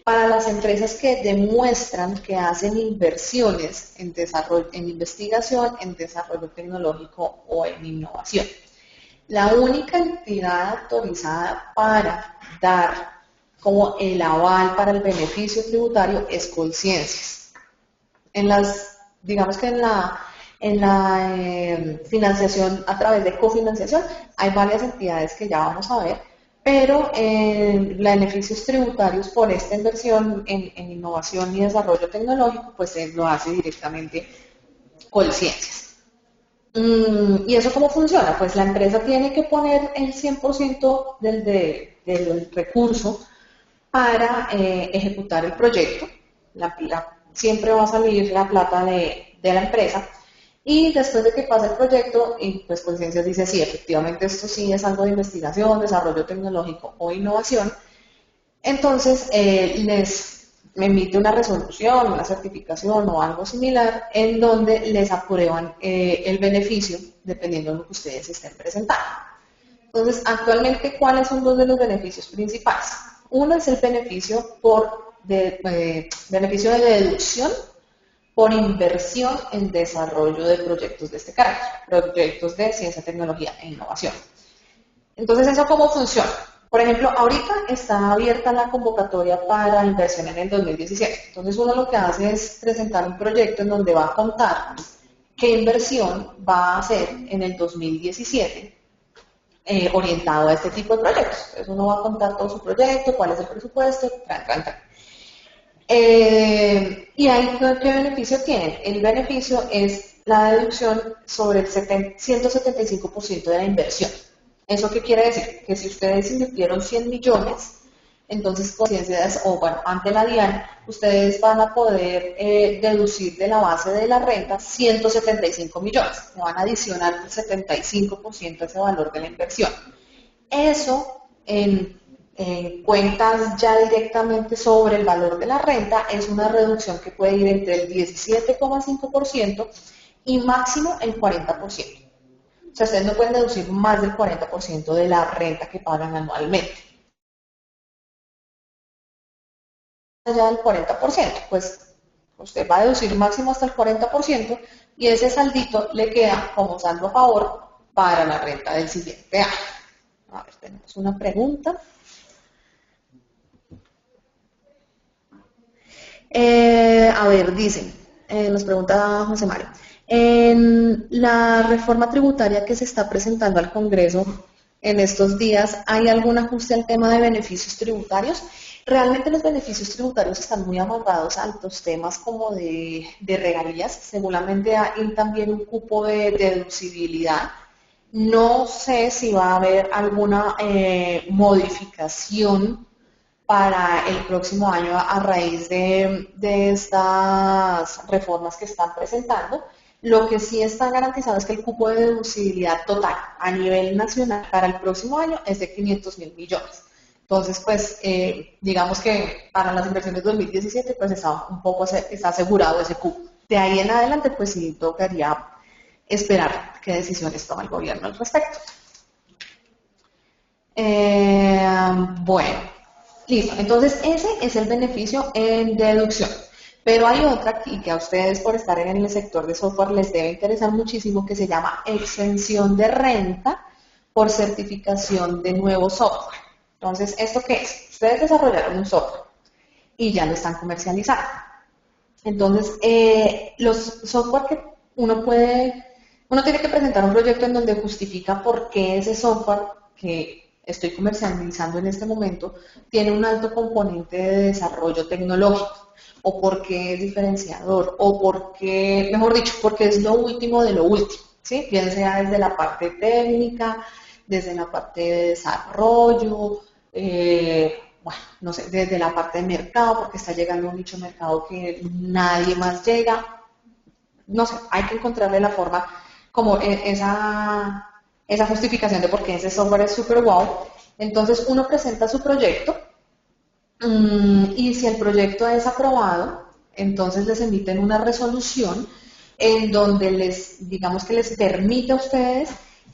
para las empresas que demuestran que hacen inversiones en desarrollo, en investigación, en desarrollo tecnológico o en innovación. La única entidad autorizada para dar como el aval para el beneficio tributario es Colciencias. Digamos que En la financiación a través de cofinanciación hay varias entidades que ya vamos a ver, pero los beneficios tributarios por esta inversión en innovación y desarrollo tecnológico, pues lo hace directamente Colciencias. ¿Y eso cómo funciona? Pues la empresa tiene que poner el 100% del recurso para ejecutar el proyecto. Siempre va a salir la plata de la empresa. Y después de que pase el proyecto, y pues Colciencias dice, sí, efectivamente esto sí es algo de investigación, desarrollo tecnológico o innovación, entonces me emite una resolución, una certificación o algo similar en donde les aprueban el beneficio dependiendo de lo que ustedes estén presentando. Entonces, actualmente, ¿cuáles son dos de los beneficios principales? Uno es el beneficio de deducción por inversión en desarrollo de proyectos de este carácter, proyectos de ciencia, tecnología e innovación. Entonces, ¿eso cómo funciona? Por ejemplo, ahorita está abierta la convocatoria para inversión en el 2017. Entonces, uno lo que hace es presentar un proyecto en donde va a contar qué inversión va a hacer en el 2017 orientado a este tipo de proyectos. Entonces, uno va a contar todo su proyecto, cuál es el presupuesto, y ahí, ¿qué beneficio tienen? El beneficio es la deducción sobre el 175% de la inversión. ¿Eso qué quiere decir? Que si ustedes invirtieron 100 millones, entonces Colciencias, o bueno, ante la DIAN, ustedes van a poder deducir de la base de la renta 175 millones. Le van a adicionar el 75% de ese valor de la inversión. Eso en cuentas ya directamente sobre el valor de la renta es una reducción que puede ir entre el 17,5% y máximo el 40%. O sea, ustedes no pueden deducir más del 40% de la renta que pagan anualmente. Allá del 40%, pues usted va a deducir máximo hasta el 40% y ese saldito le queda como saldo a favor para la renta del siguiente año. A ver, tenemos una pregunta. A ver, dicen, nos pregunta José Mario, en la reforma tributaria que se está presentando al Congreso en estos días, ¿hay algún ajuste al tema de beneficios tributarios? Realmente los beneficios tributarios están muy amarrados a los temas como de regalías, seguramente hay también un cupo de deducibilidad. No sé si va a haber alguna modificación para el próximo año a raíz de estas reformas que están presentando. Lo que sí está garantizado es que el cupo de deducibilidad total a nivel nacional para el próximo año es de 500.000 millones. Entonces, pues, digamos que para las inversiones de 2017, pues está asegurado ese cupo. De ahí en adelante, pues sí tocaría esperar qué decisiones toma el gobierno al respecto. Bueno. Listo, entonces ese es el beneficio en deducción. Pero hay otra aquí que a ustedes por estar en el sector de software les debe interesar muchísimo que se llama exención de renta por certificación de nuevo software. Entonces, ¿esto qué es? Ustedes desarrollaron un software y ya lo están comercializando. Entonces, los software que uno tiene que presentar un proyecto en donde justifica por qué ese software que estoy comercializando en este momento tiene un alto componente de desarrollo tecnológico, o porque es diferenciador, o porque, mejor dicho, porque es lo último de lo último, ¿sí? Bien sea desde la parte técnica, desde la parte de desarrollo, bueno, no sé, desde la parte de mercado, porque está llegando a un nicho de mercado que nadie más llega. No sé, hay que encontrarle la forma como esa justificación de por qué ese software es súper wow. Entonces uno presenta su proyecto y si el proyecto es aprobado, entonces les emiten una resolución en donde digamos que les permite a ustedes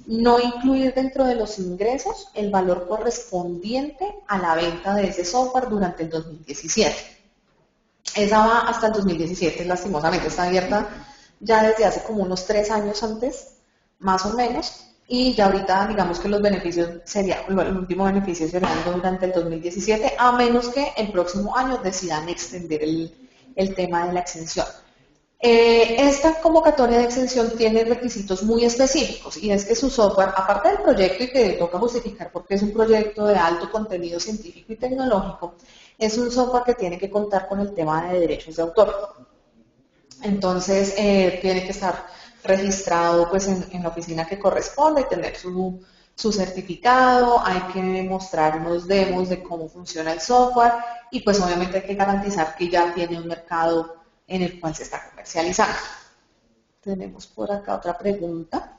no incluir dentro de los ingresos el valor correspondiente a la venta de ese software durante el 2017. Esa va hasta el 2017, lastimosamente, está abierta ya desde hace como unos 3 años antes, más o menos, y ya ahorita digamos que los beneficios el último beneficio sería durante el 2017, a menos que el próximo año decidan extender el tema de la exención. Esta convocatoria de exención tiene requisitos muy específicos y es que su software, aparte del proyecto y que toca justificar porque es un proyecto de alto contenido científico y tecnológico, es un software que tiene que contar con el tema de derechos de autor. Entonces, tiene que estar registrado pues, en la oficina que corresponde y tener su certificado, hay que mostrar unos demos de cómo funciona el software y pues obviamente hay que garantizar que ya tiene un mercado en el cual se está comercializando. Tenemos por acá otra pregunta.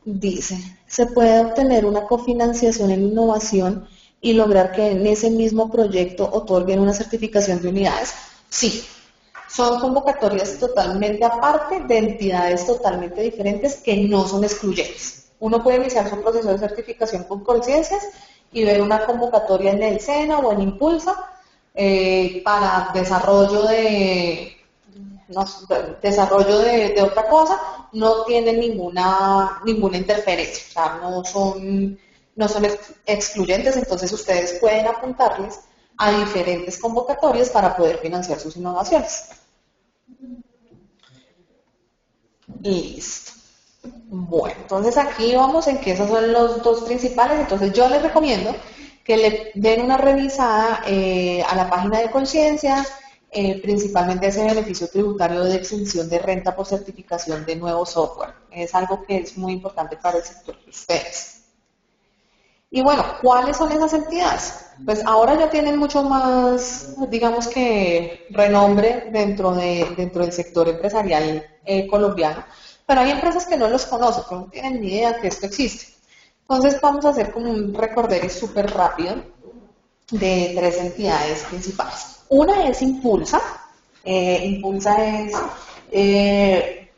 Dice, ¿se puede obtener una cofinanciación en innovación y lograr que en ese mismo proyecto otorguen una certificación de unidades? Sí, son convocatorias totalmente aparte de entidades totalmente diferentes que no son excluyentes. Uno puede iniciar su proceso de certificación con conciencias y ver una convocatoria en el SENA o en Impulsa para desarrollo de otra cosa, no tienen ninguna interferencia, o sea, no son excluyentes, entonces ustedes pueden apuntarles a diferentes convocatorias para poder financiar sus innovaciones. Listo. Bueno, entonces aquí vamos en que esos son los dos principales, entonces yo les recomiendo que le den una revisada a la página de Conciencia, principalmente ese beneficio tributario de exención de renta por certificación de nuevo software. Es algo que es muy importante para el sector de ustedes. Y bueno, ¿cuáles son esas entidades? Pues ahora ya tienen mucho más, digamos que, renombre dentro del sector empresarial colombiano, pero hay empresas que no los conocen, que no tienen ni idea que esto existe. Entonces vamos a hacer como un recorderis súper rápido de tres entidades principales. Una es Impulsa. Impulsa trae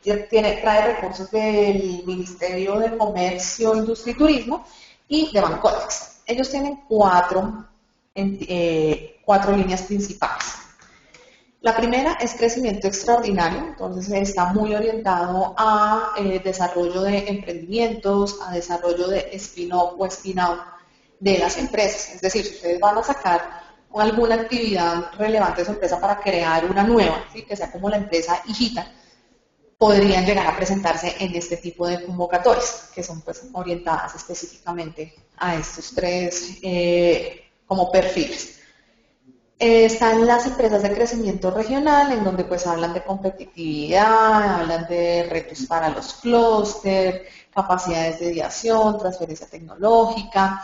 recursos del Ministerio de Comercio, Industria y Turismo y de Bancomex. Ellos tienen cuatro líneas principales. La primera es crecimiento extraordinario, entonces está muy orientado a desarrollo de emprendimientos, a desarrollo de spin-off o spin-out de las empresas. Es decir, si ustedes van a sacar alguna actividad relevante de su empresa para crear una nueva, ¿sí? Que sea como la empresa hijita, podrían llegar a presentarse en este tipo de convocatorias, que son pues orientadas específicamente a estos tres como perfiles. Están las empresas de crecimiento regional, en donde pues hablan de competitividad, hablan de retos para los clústeres, capacidades de ideación, transferencia tecnológica.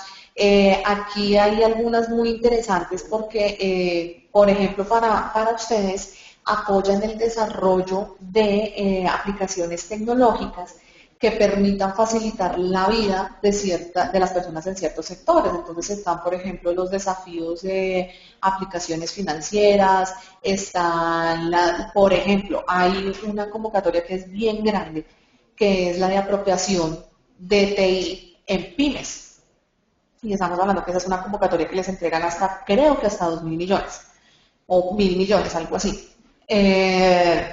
Aquí hay algunas muy interesantes porque, por ejemplo, para ustedes apoyan el desarrollo de aplicaciones tecnológicas que permitan facilitar la vida de las personas en ciertos sectores. Entonces están, por ejemplo, los desafíos de aplicaciones financieras, por ejemplo, hay una convocatoria que es bien grande, que es la de apropiación de TI en pymes. Y estamos hablando que esa es una convocatoria que les entregan creo que hasta 2.000 millones, o 1.000 millones, algo así.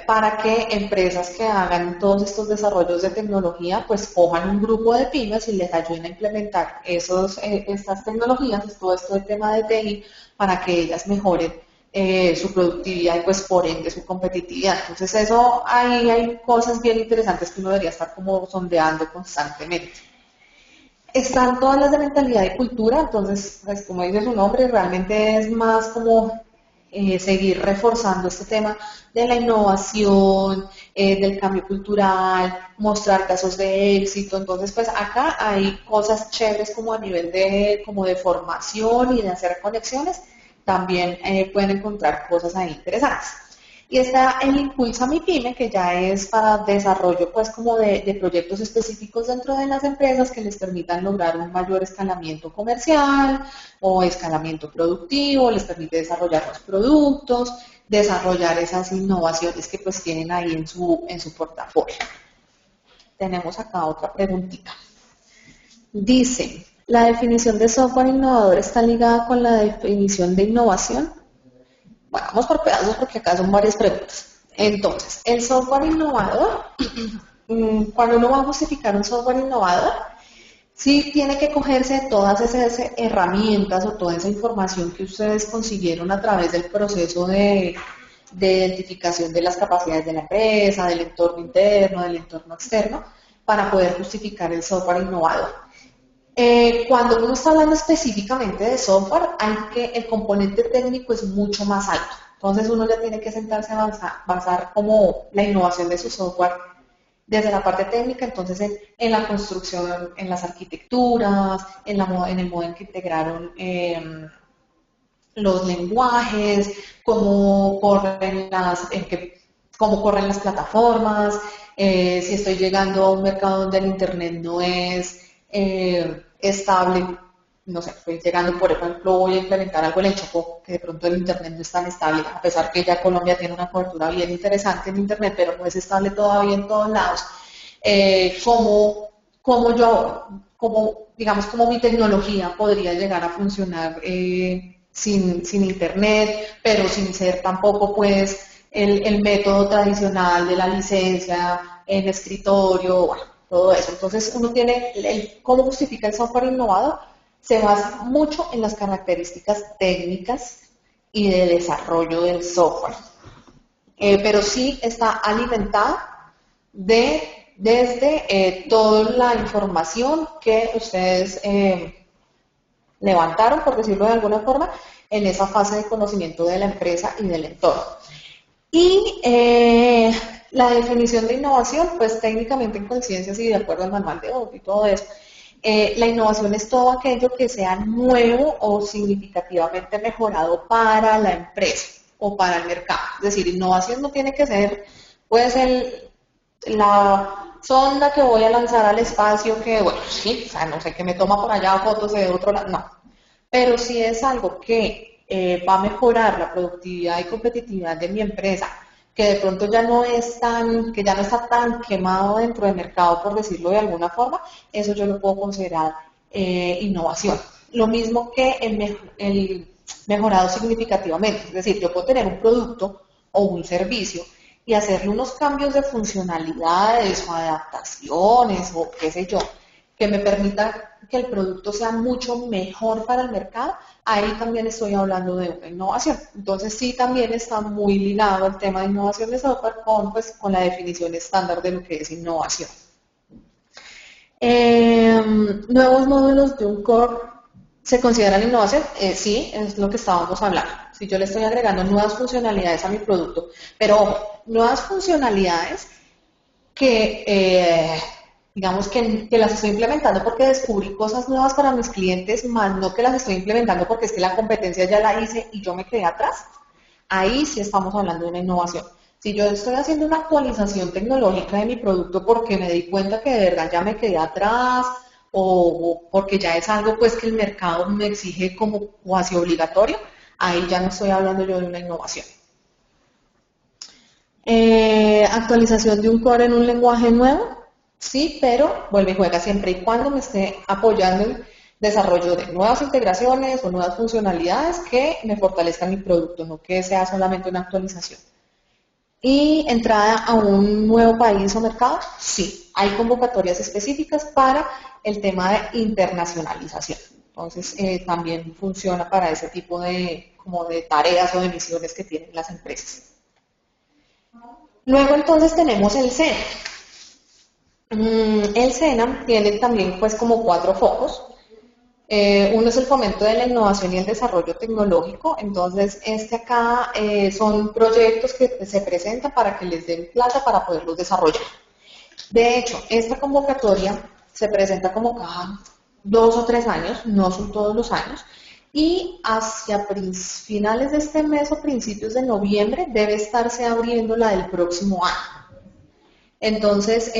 Para que empresas que hagan todos estos desarrollos de tecnología pues cojan un grupo de pymes y les ayuden a implementar estas tecnologías, todo esto del tema de TI, para que ellas mejoren su productividad y pues por ende su competitividad. Entonces eso, ahí hay cosas bien interesantes que uno debería estar como sondeando constantemente. Están todas las de mentalidad y cultura, entonces pues, como dice su nombre, realmente es más como seguir reforzando este tema de la innovación, del cambio cultural, mostrar casos de éxito. Entonces, pues acá hay cosas chéveres como a nivel como de formación y de hacer conexiones. También pueden encontrar cosas ahí interesantes. Y está el Impulsa Mi Pyme, que ya es para desarrollo pues como de proyectos específicos dentro de las empresas que les permitan lograr un mayor escalamiento comercial o escalamiento productivo, les permite desarrollar los productos, desarrollar esas innovaciones que pues tienen ahí en su portafolio. Tenemos acá otra preguntita. Dice, ¿la definición de software innovador está ligada con la definición de innovación? Bueno, vamos por pedazos porque acá son varias preguntas. Entonces, el software innovador, cuando uno va a justificar un software innovador, sí tiene que cogerse de todas esas herramientas o toda esa información que ustedes consiguieron a través del proceso de de identificación de las capacidades de la empresa, del entorno interno, del entorno externo, para poder justificar el software innovador. Cuando uno está hablando específicamente de software, el componente técnico es mucho más alto. Entonces uno ya tiene que sentarse a basar como la innovación de su software desde la parte técnica, entonces en la construcción, en las arquitecturas, en el modo en que integraron los lenguajes, cómo corren las plataformas, si estoy llegando a un mercado donde el Internet no es estable, no sé, estoy llegando, por ejemplo, voy a implementar algo en el Chocó, que de pronto el Internet no es tan estable, a pesar que ya Colombia tiene una cobertura bien interesante en Internet, pero no es estable todavía en todos lados. Digamos, cómo mi tecnología podría llegar a funcionar sin Internet, pero sin ser tampoco pues el método tradicional de la licencia en escritorio, bueno, todo eso. Entonces uno tiene cómo justifica el software innovador, se basa mucho en las características técnicas y de desarrollo del software. Pero sí está alimentada desde toda la información que ustedes levantaron, por decirlo de alguna forma, en esa fase de conocimiento de la empresa y del entorno. Y la definición de innovación, pues técnicamente en conciencias y de acuerdo al manual de OP y todo eso, la innovación es todo aquello que sea nuevo o significativamente mejorado para la empresa o para el mercado. Es decir, innovación no tiene que ser, puede ser la sonda que voy a lanzar al espacio, que bueno, sí, o sea, no sé, que me toma por allá fotos de otro lado, no. Pero si es algo que va a mejorar la productividad y competitividad de mi empresa, que de pronto que ya no está tan quemado dentro del mercado, por decirlo de alguna forma, eso yo lo puedo considerar innovación. Lo mismo que el mejorado significativamente, es decir, yo puedo tener un producto o un servicio y hacerle unos cambios de funcionalidades o adaptaciones o qué sé yo, que me permita que el producto sea mucho mejor para el mercado, ahí también estoy hablando de una innovación. Entonces sí, también está muy ligado el tema de innovación de software con la definición estándar de lo que es innovación. Nuevos módulos de un core se consideran innovación. Sí, es lo que estábamos hablando. Si yo le estoy agregando nuevas funcionalidades a mi producto, pero ojo, nuevas funcionalidades que digamos que las estoy implementando porque descubrí cosas nuevas para mis clientes, más no que las estoy implementando porque es que la competencia ya la hice y yo me quedé atrás. Ahí sí estamos hablando de una innovación. Si yo estoy haciendo una actualización tecnológica de mi producto porque me di cuenta que de verdad ya me quedé atrás o porque ya es algo pues que el mercado me exige como cuasi obligatorio, ahí ya no estoy hablando yo de una innovación. Actualización de un core en un lenguaje nuevo, sí, pero vuelve y juega siempre y cuando me esté apoyando en desarrollo de nuevas integraciones o nuevas funcionalidades que me fortalezcan mi producto, no que sea solamente una actualización. Y entrada a un nuevo país o mercado, sí, hay convocatorias específicas para el tema de internacionalización. Entonces, también funciona para ese tipo como de tareas o de misiones que tienen las empresas. Luego entonces tenemos el SENA. El SENA tiene también pues como 4 focos. Uno es el fomento de la innovación y el desarrollo tecnológico. Entonces acá son proyectos que se presentan para que les den plata para poderlos desarrollar. De hecho, esta convocatoria se presenta como cada 2 o 3 años, no son todos los años, y hacia finales de este mes o principios de noviembre debe estarse abriendo la del próximo año. Entonces,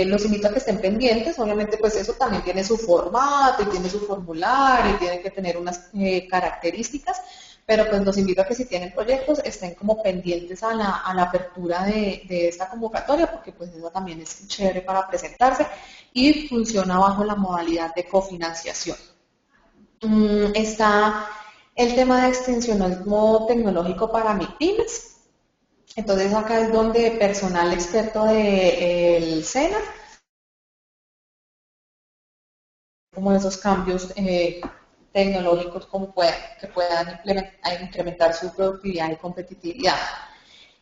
los invito a que estén pendientes, obviamente pues eso también tiene su formato y tiene su formulario y tiene que tener unas características, pero pues los invito a que si tienen proyectos estén como pendientes a la apertura de esta convocatoria, porque pues eso también es chévere para presentarse y funciona bajo la modalidad de cofinanciación. Está el tema de extensionismo tecnológico para MIPYMES. Entonces acá es donde personal experto del SENA, como esos cambios tecnológicos que puedan incrementar su productividad y competitividad.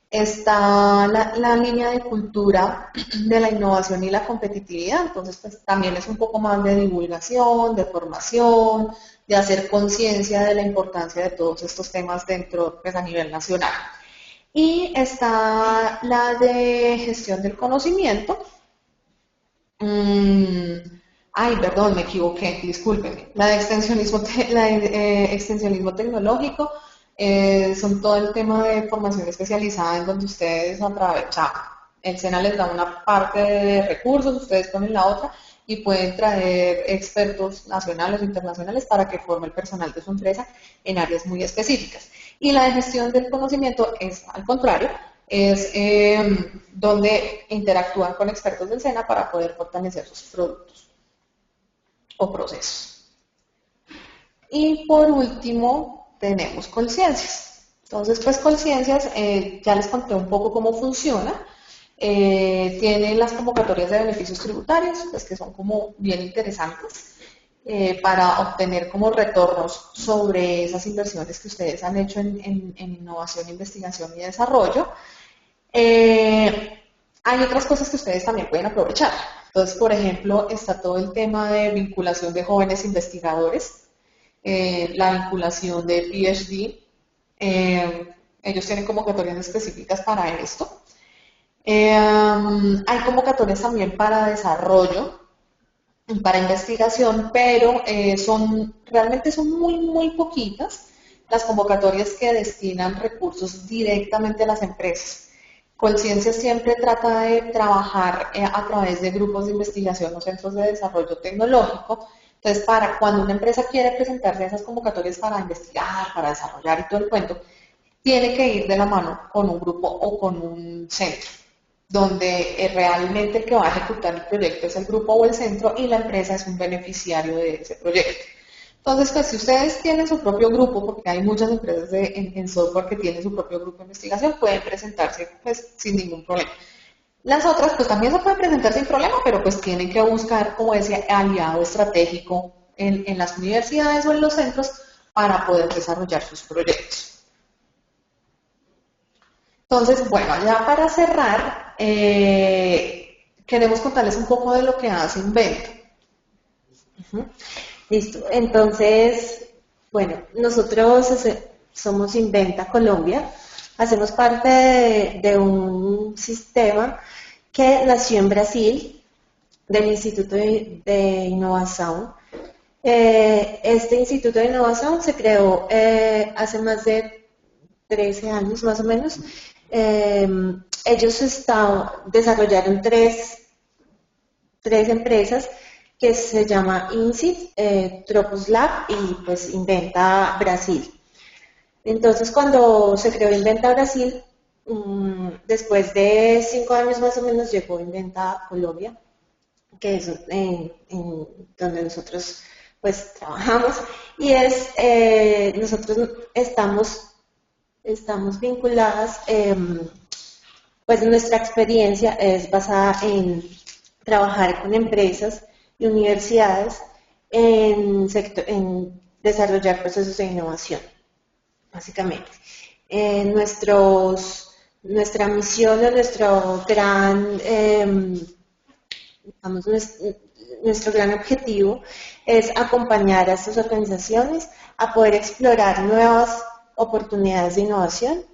Está la línea de cultura de la innovación y la competitividad, entonces pues también es un poco más de divulgación, de formación, de hacer conciencia de la importancia de todos estos temas dentro, pues a nivel nacional. Y está la de gestión del conocimiento. Mm, Ay, perdón, me equivoqué, discúlpeme. La de extensionismo tecnológico son todo el tema de formación especializada en donde ustedes a través, o sea, el SENA les da una parte de recursos, ustedes ponen la otra y pueden traer expertos nacionales o internacionales para que forme el personal de su empresa en áreas muy específicas. Y la de gestión del conocimiento es al contrario, es donde interactúan con expertos del SENA para poder fortalecer sus productos o procesos. Y por último, tenemos Colciencias. Entonces, pues Colciencias, ya les conté un poco cómo funciona. Tiene las convocatorias de beneficios tributarios, pues que son como bien interesantes para obtener como retornos sobre esas inversiones que ustedes han hecho en innovación, investigación y desarrollo. Hay otras cosas que ustedes también pueden aprovechar. Entonces, por ejemplo, está todo el tema de vinculación de jóvenes investigadores, la vinculación de PhD. Ellos tienen convocatorias específicas para esto. Hay convocatorias también para desarrollo, para investigación, pero realmente son muy poquitas las convocatorias que destinan recursos directamente a las empresas. Colciencia siempre trata de trabajar a través de grupos de investigación o centros de desarrollo tecnológico. Entonces, para cuando una empresa quiere presentarse a esas convocatorias para investigar, para desarrollar y todo el cuento, tiene que ir de la mano con un grupo o con un centro, donde realmente el que va a ejecutar el proyecto es el grupo o el centro y la empresa es un beneficiario de ese proyecto. Entonces, pues si ustedes tienen su propio grupo, porque hay muchas empresas en software que tienen su propio grupo de investigación, pueden presentarse pues sin ningún problema. Las otras pues también se pueden presentar sin problema, pero pues tienen que buscar como ese aliado estratégico en las universidades o en los centros para poder desarrollar sus proyectos. Entonces, bueno, ya para cerrar, queremos contarles un poco de lo que hace Invento. Listo. Entonces, bueno, nosotros somos Inventa Colombia. Hacemos parte de un sistema que nació en Brasil, del Instituto de Innovación. Este Instituto de Innovación se creó hace más de 13 años más o menos. Ellos desarrollaron tres empresas que se llama INSIT, Tropos Lab y pues Inventa Brasil. Entonces cuando se creó Inventa Brasil, después de 5 años más o menos llegó Inventa Colombia, que es donde nosotros pues trabajamos y nosotros estamos vinculadas, pues nuestra experiencia es basada en trabajar con empresas y universidades en desarrollar procesos de innovación, básicamente. Nuestra misión o nuestro gran objetivo es acompañar a estas organizaciones a poder explorar nuevas oportunidades de innovación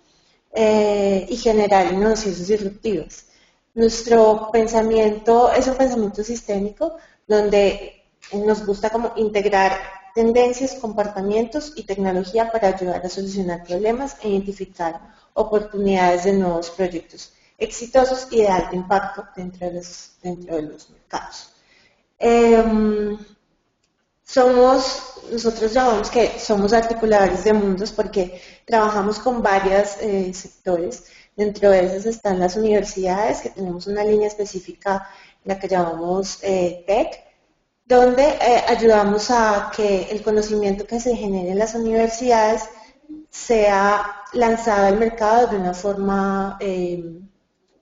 y generar innovaciones disruptivas. Nuestro pensamiento es un pensamiento sistémico donde nos gusta como integrar tendencias, comportamientos y tecnología para ayudar a solucionar problemas e identificar oportunidades de nuevos proyectos exitosos y de alto impacto dentro de los mercados. Nosotros llamamos que somos articuladores de mundos porque trabajamos con varios sectores. Dentro de esas están las universidades, que tenemos una línea específica, la que llamamos TEC, donde ayudamos a que el conocimiento que se genere en las universidades sea lanzado al mercado de una forma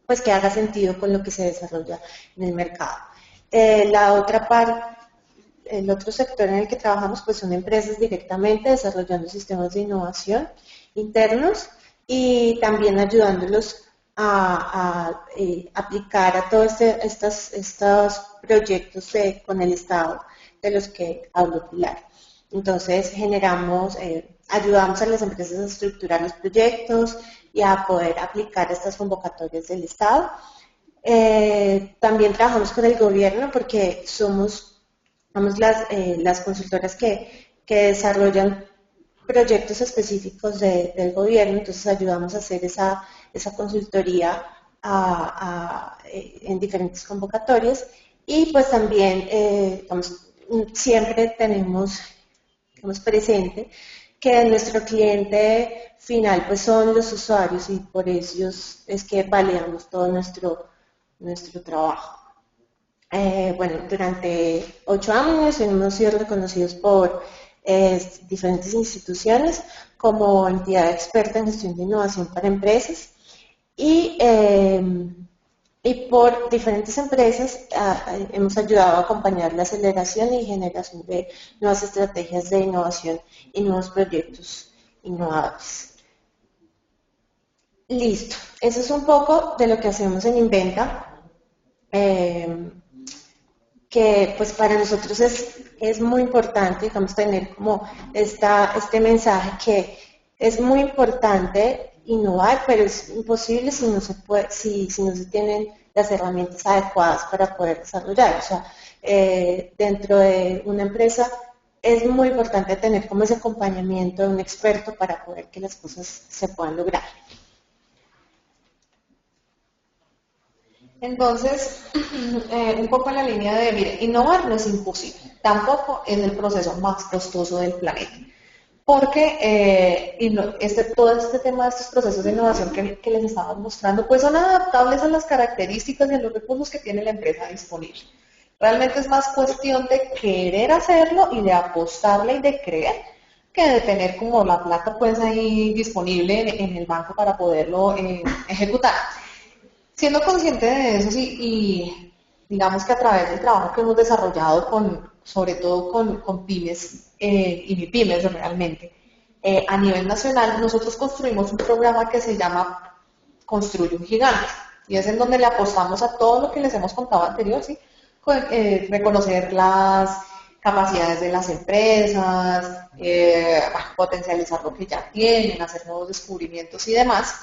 pues que haga sentido con lo que se desarrolla en el mercado. La otra parte, el otro sector en el que trabajamos pues son empresas directamente desarrollando sistemas de innovación internos y también ayudándolos a aplicar a todos estos proyectos con el Estado de los que habló Pilar. Entonces ayudamos a las empresas a estructurar los proyectos y a poder aplicar estas convocatorias del Estado. También trabajamos con el gobierno porque somos las consultoras que desarrollan proyectos específicos del gobierno, entonces ayudamos a hacer esa consultoría en diferentes convocatorias y pues también siempre tenemos presente que nuestro cliente final pues son los usuarios y por ellos es que validamos todo nuestro trabajo. Bueno, durante 8 años hemos sido reconocidos por diferentes instituciones como entidad experta en gestión de innovación para empresas y por diferentes empresas hemos ayudado a acompañar la aceleración y generación de nuevas estrategias de innovación y nuevos proyectos innovadores. Listo, eso es un poco de lo que hacemos en Inventa. Que pues para nosotros es muy importante, digamos, tener como este mensaje que es muy importante innovar, pero es imposible si no se tienen las herramientas adecuadas para poder desarrollar. O sea, dentro de una empresa es muy importante tener como ese acompañamiento de un experto para poder que las cosas se puedan lograr. Entonces, un poco en la línea de, mire, innovar no es imposible, tampoco es el proceso más costoso del planeta, porque todo este tema de estos procesos de innovación que les estamos mostrando, pues son adaptables a las características y a los recursos que tiene la empresa disponible. Realmente es más cuestión de querer hacerlo y de apostarle y de creer que de tener como la plata pues ahí disponible en el banco para poderlo ejecutar. Siendo consciente de eso, sí, y digamos que a través del trabajo que hemos desarrollado sobre todo con pymes y MIPYMES realmente, a nivel nacional, nosotros construimos un programa que se llama Construye un Gigante, y es en donde le apostamos a todo lo que les hemos contado anterior, ¿sí? Reconocer las capacidades de las empresas, potencializar lo que ya tienen, hacer nuevos descubrimientos y demás.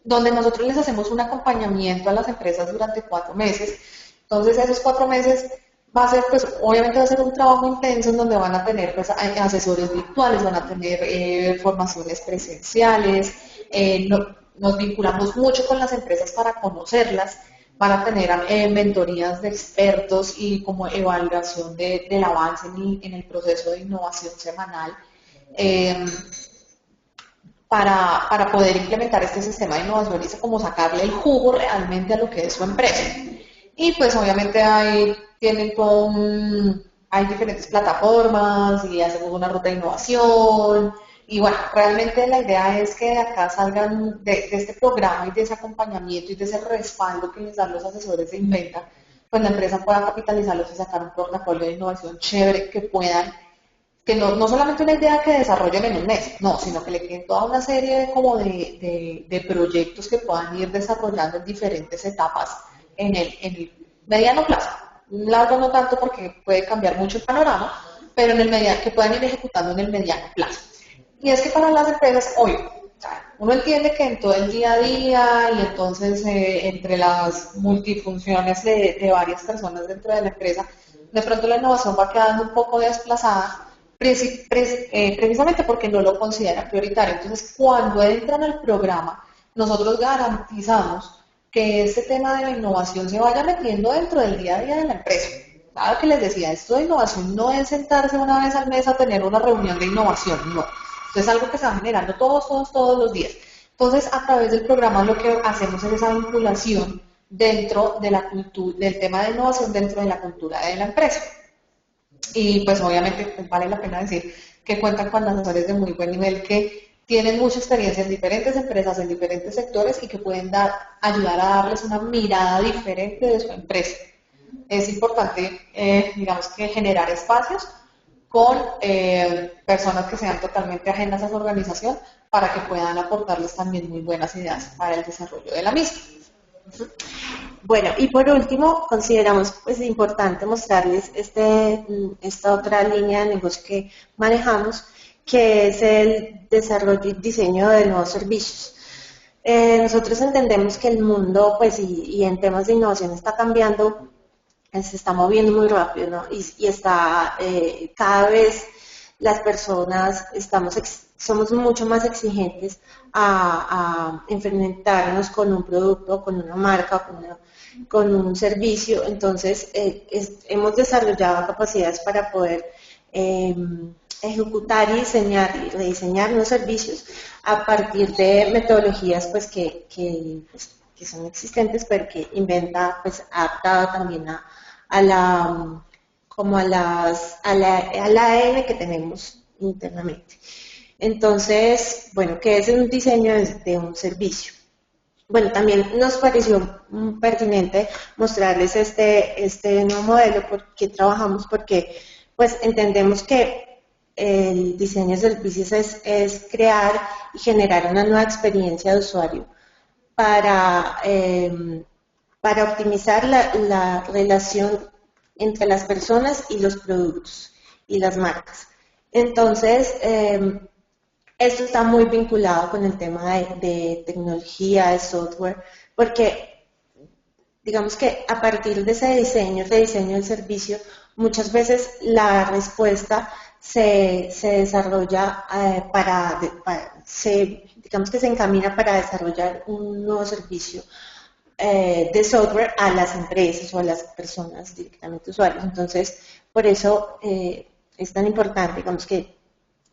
Donde nosotros les hacemos un acompañamiento a las empresas durante 4 meses. Entonces esos 4 meses va a ser, pues obviamente va a ser un trabajo intenso en donde van a tener pues, asesores virtuales, van a tener formaciones presenciales, nos vinculamos mucho con las empresas para conocerlas, van a tener mentorías de expertos y como evaluación del avance en el proceso de innovación semanal. Para poder implementar este sistema de innovación y como sacarle el jugo realmente a lo que es su empresa. Y pues obviamente hay diferentes plataformas y hacemos una ruta de innovación y bueno, realmente la idea es que de acá salgan de este programa y de ese acompañamiento y de ese respaldo que les dan los asesores de Inventa, pues la empresa pueda capitalizarlos y sacar un portafolio de innovación chévere que no solamente una idea que desarrollen en un mes, no, sino que le queden toda una serie de proyectos que puedan ir desarrollando en diferentes etapas en el mediano plazo. Largo no tanto porque puede cambiar mucho el panorama, pero que puedan ir ejecutando en el mediano plazo. Y es que para las empresas, hoy, uno entiende que en todo el día a día y entonces entre las multifunciones de varias personas dentro de la empresa, de pronto la innovación va quedando un poco desplazada, precisamente porque no lo consideran prioritario. Entonces, cuando entran al programa, nosotros garantizamos que este tema de la innovación se vaya metiendo dentro del día a día de la empresa. Claro que les decía, esto de innovación no es sentarse una vez al mes a tener una reunión de innovación, no. Esto es algo que se va generando todos los días. Entonces, a través del programa lo que hacemos es esa vinculación dentro de la cultura, del tema de innovación dentro de la cultura de la empresa. Y pues obviamente pues, vale la pena decir que cuentan con asesores de muy buen nivel que tienen mucha experiencia en diferentes empresas, en diferentes sectores y que pueden ayudar a darles una mirada diferente de su empresa. Es importante, digamos que generar espacios con personas que sean totalmente ajenas a su organización para que puedan aportarles también muy buenas ideas para el desarrollo de la misma. Bueno, y por último, consideramos pues importante mostrarles esta otra línea de negocio que manejamos, que es el desarrollo y diseño de nuevos servicios. Nosotros entendemos que el mundo, pues, y en temas de innovación está cambiando, se está moviendo muy rápido, ¿no? Y está cada vez las personas somos mucho más exigentes a enfrentarnos con un producto, con una marca, con un servicio. Entonces, hemos desarrollado capacidades para poder ejecutar y diseñar y rediseñar los servicios a partir de metodologías pues, que son existentes, pero que inventa pues, adaptada también al ADN que tenemos internamente. Entonces, bueno, ¿qué es un diseño de un servicio? Bueno, también nos pareció pertinente mostrarles este nuevo modelo porque trabajamos, porque pues entendemos que el diseño de servicios es crear y generar una nueva experiencia de usuario para optimizar la relación entre las personas y los productos y las marcas. Entonces, esto está muy vinculado con el tema de tecnología, de software, porque digamos que a partir de ese rediseño del servicio, muchas veces la respuesta se desarrolla digamos que se encamina para desarrollar un nuevo servicio de software a las empresas o a las personas directamente usuarios. Entonces, por eso es tan importante, digamos que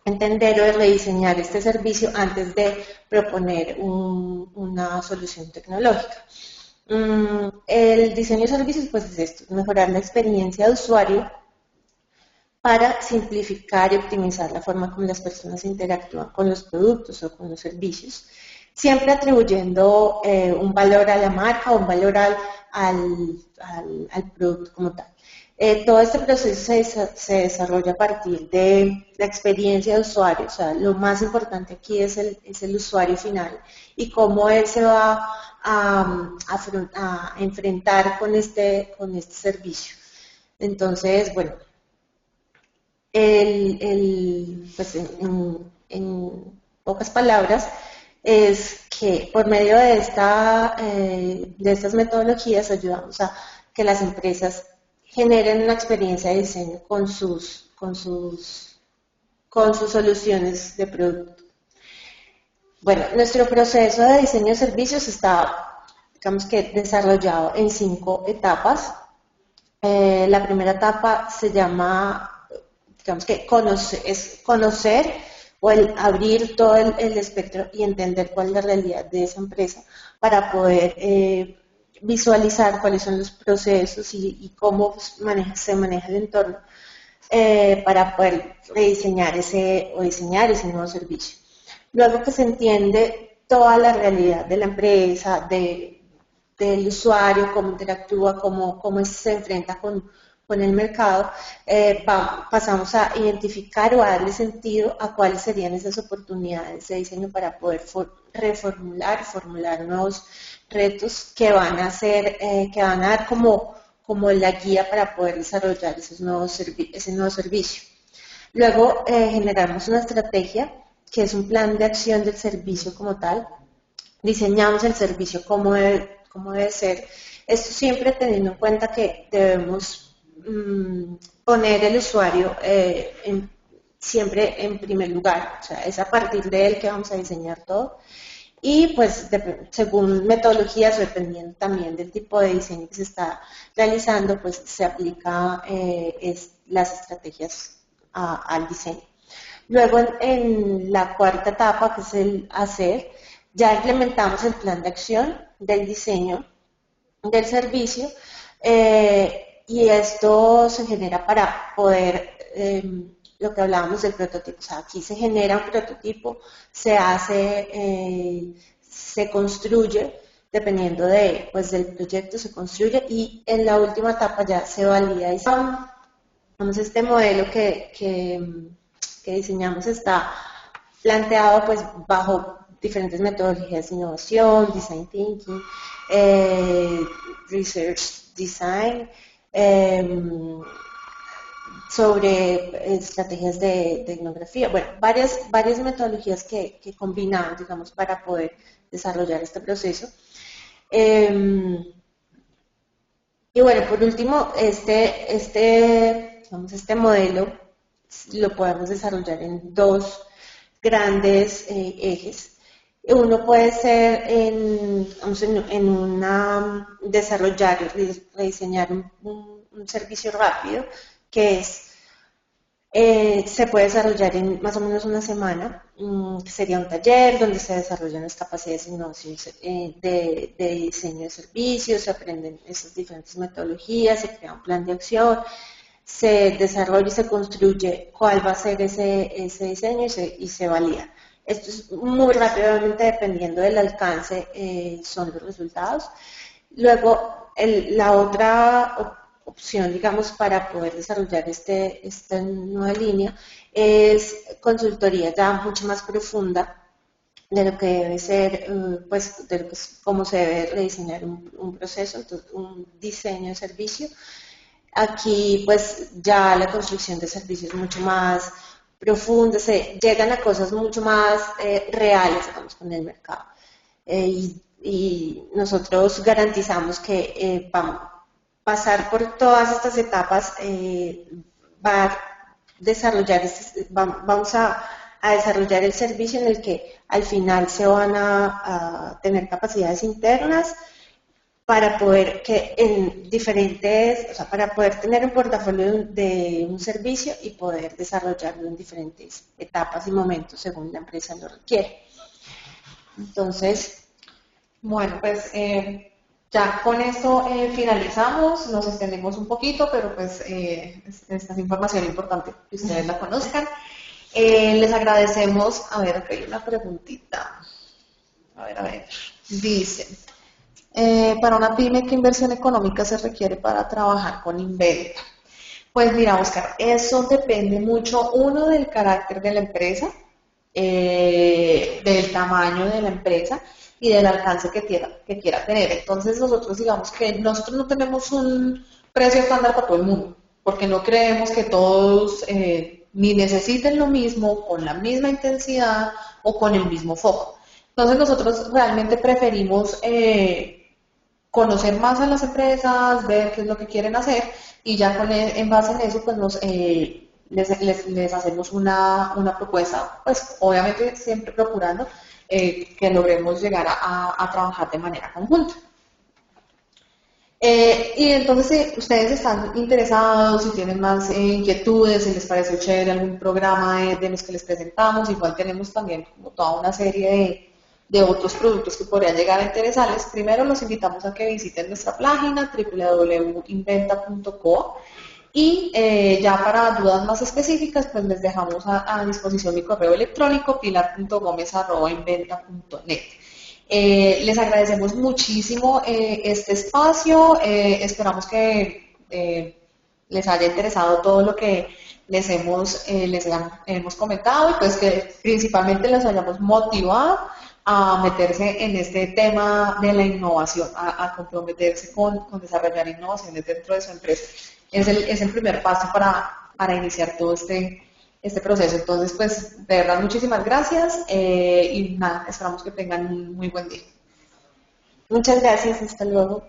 entender o rediseñar este servicio antes de proponer una solución tecnológica. El diseño de servicios pues es esto, mejorar la experiencia de usuario para simplificar y optimizar la forma como las personas interactúan con los productos o con los servicios, siempre atribuyendo un valor a la marca o un valor al producto como tal. Todo este proceso se desarrolla a partir de la experiencia de usuario, o sea, lo más importante aquí es el usuario final y cómo él se va a enfrentar con este servicio. Entonces, bueno, pues en pocas palabras, es que por medio de estas metodologías ayudamos a que las empresas generen una experiencia de diseño con sus soluciones de producto. Bueno, nuestro proceso de diseño de servicios está, digamos que, desarrollado en 5 etapas. La primera etapa se llama, digamos que, conocer o el abrir todo el espectro y entender cuál es la realidad de esa empresa para poder visualizar cuáles son los procesos y cómo se maneja el entorno para poder diseñar ese nuevo servicio. Luego que se entiende toda la realidad de la empresa, del usuario, cómo interactúa, cómo se enfrenta con el mercado, pasamos a identificar o a darle sentido a cuáles serían esas oportunidades de diseño para poder formular nuevos retos que van a dar como la guía para poder desarrollar ese nuevo servicio. Luego generamos una estrategia que es un plan de acción del servicio como tal. Diseñamos el servicio como debe ser. Esto siempre teniendo en cuenta que debemos poner el usuario siempre en primer lugar, o sea, es a partir de él que vamos a diseñar todo y pues según metodologías, dependiendo también del tipo de diseño que se está realizando, pues se aplica las estrategias al diseño. Luego en la cuarta etapa, que es el hacer, ya implementamos el plan de acción del diseño del servicio y esto se genera para poder, lo que hablábamos del prototipo, o sea, aquí se genera un prototipo, se construye, dependiendo del proyecto, se construye y en la última etapa ya se valida y Entonces, este modelo que diseñamos está planteado pues bajo diferentes metodologías de innovación, design thinking, research design, sobre estrategias de etnografía, bueno, varias metodologías que combinamos, digamos, para poder desarrollar este proceso. Y bueno, por último, digamos, este modelo lo podemos desarrollar en dos grandes ejes. Uno puede ser desarrollar, rediseñar un servicio rápido, que se puede desarrollar en más o menos una semana, que sería un taller donde se desarrollan las capacidades de innovación de diseño de servicios, se aprenden esas diferentes metodologías, se crea un plan de acción, se desarrolla y se construye cuál va a ser ese diseño y se valida. Esto es muy rápidamente, dependiendo del alcance, son los resultados. Luego, la otra opción, digamos, para poder desarrollar esta nueva línea es consultoría ya mucho más profunda de lo que debe ser, pues, de lo que cómo se debe rediseñar un proceso, entonces, un diseño de servicio. Aquí, pues, ya la construcción de servicios mucho más profunda, se llegan a cosas mucho más reales, digamos, con el mercado. Y nosotros garantizamos que vamos pasar por todas estas etapas, va a desarrollar, vamos a desarrollar el servicio en el que al final se van a tener capacidades internas para poder para poder tener un portafolio de un servicio y poder desarrollarlo en diferentes etapas y momentos según la empresa lo requiere. Entonces, bueno, pues ya con esto finalizamos, nos extendemos un poquito, pero pues esta es información importante que ustedes la conozcan. Les agradecemos, a ver, acá hay una preguntita. A ver, dice, para una pyme, ¿qué inversión económica se requiere para trabajar con Inventa? Pues mira, Oscar, eso depende mucho, uno, del carácter de la empresa, del tamaño de la empresa y del alcance que quiera tener. Entonces nosotros digamos que nosotros no tenemos un precio estándar para todo el mundo, porque no creemos que todos ni necesiten lo mismo, con la misma intensidad o con el mismo foco. Entonces nosotros realmente preferimos conocer más a las empresas, ver qué es lo que quieren hacer y ya en base en eso pues les hacemos una propuesta, pues obviamente siempre procurando que logremos llegar a trabajar de manera conjunta. Y entonces, si ustedes están interesados, si tienen más inquietudes, si les pareció chévere algún programa de los que les presentamos, igual tenemos también como toda una serie de otros productos que podrían llegar a interesarles. Primero los invitamos a que visiten nuestra página www.inventa.co y ya para dudas más específicas, pues les dejamos a disposición mi correo electrónico pilar.gomez@inventa.net. Les agradecemos muchísimo este espacio, esperamos que les haya interesado todo lo que les hemos comentado y pues que principalmente les hayamos motivado a meterse en este tema de la innovación, a comprometerse con desarrollar innovaciones dentro de su empresa. Es el primer paso para iniciar todo este proceso. Entonces, pues, de verdad, muchísimas gracias y nada, esperamos que tengan un muy buen día. muchas gracias, hasta luego.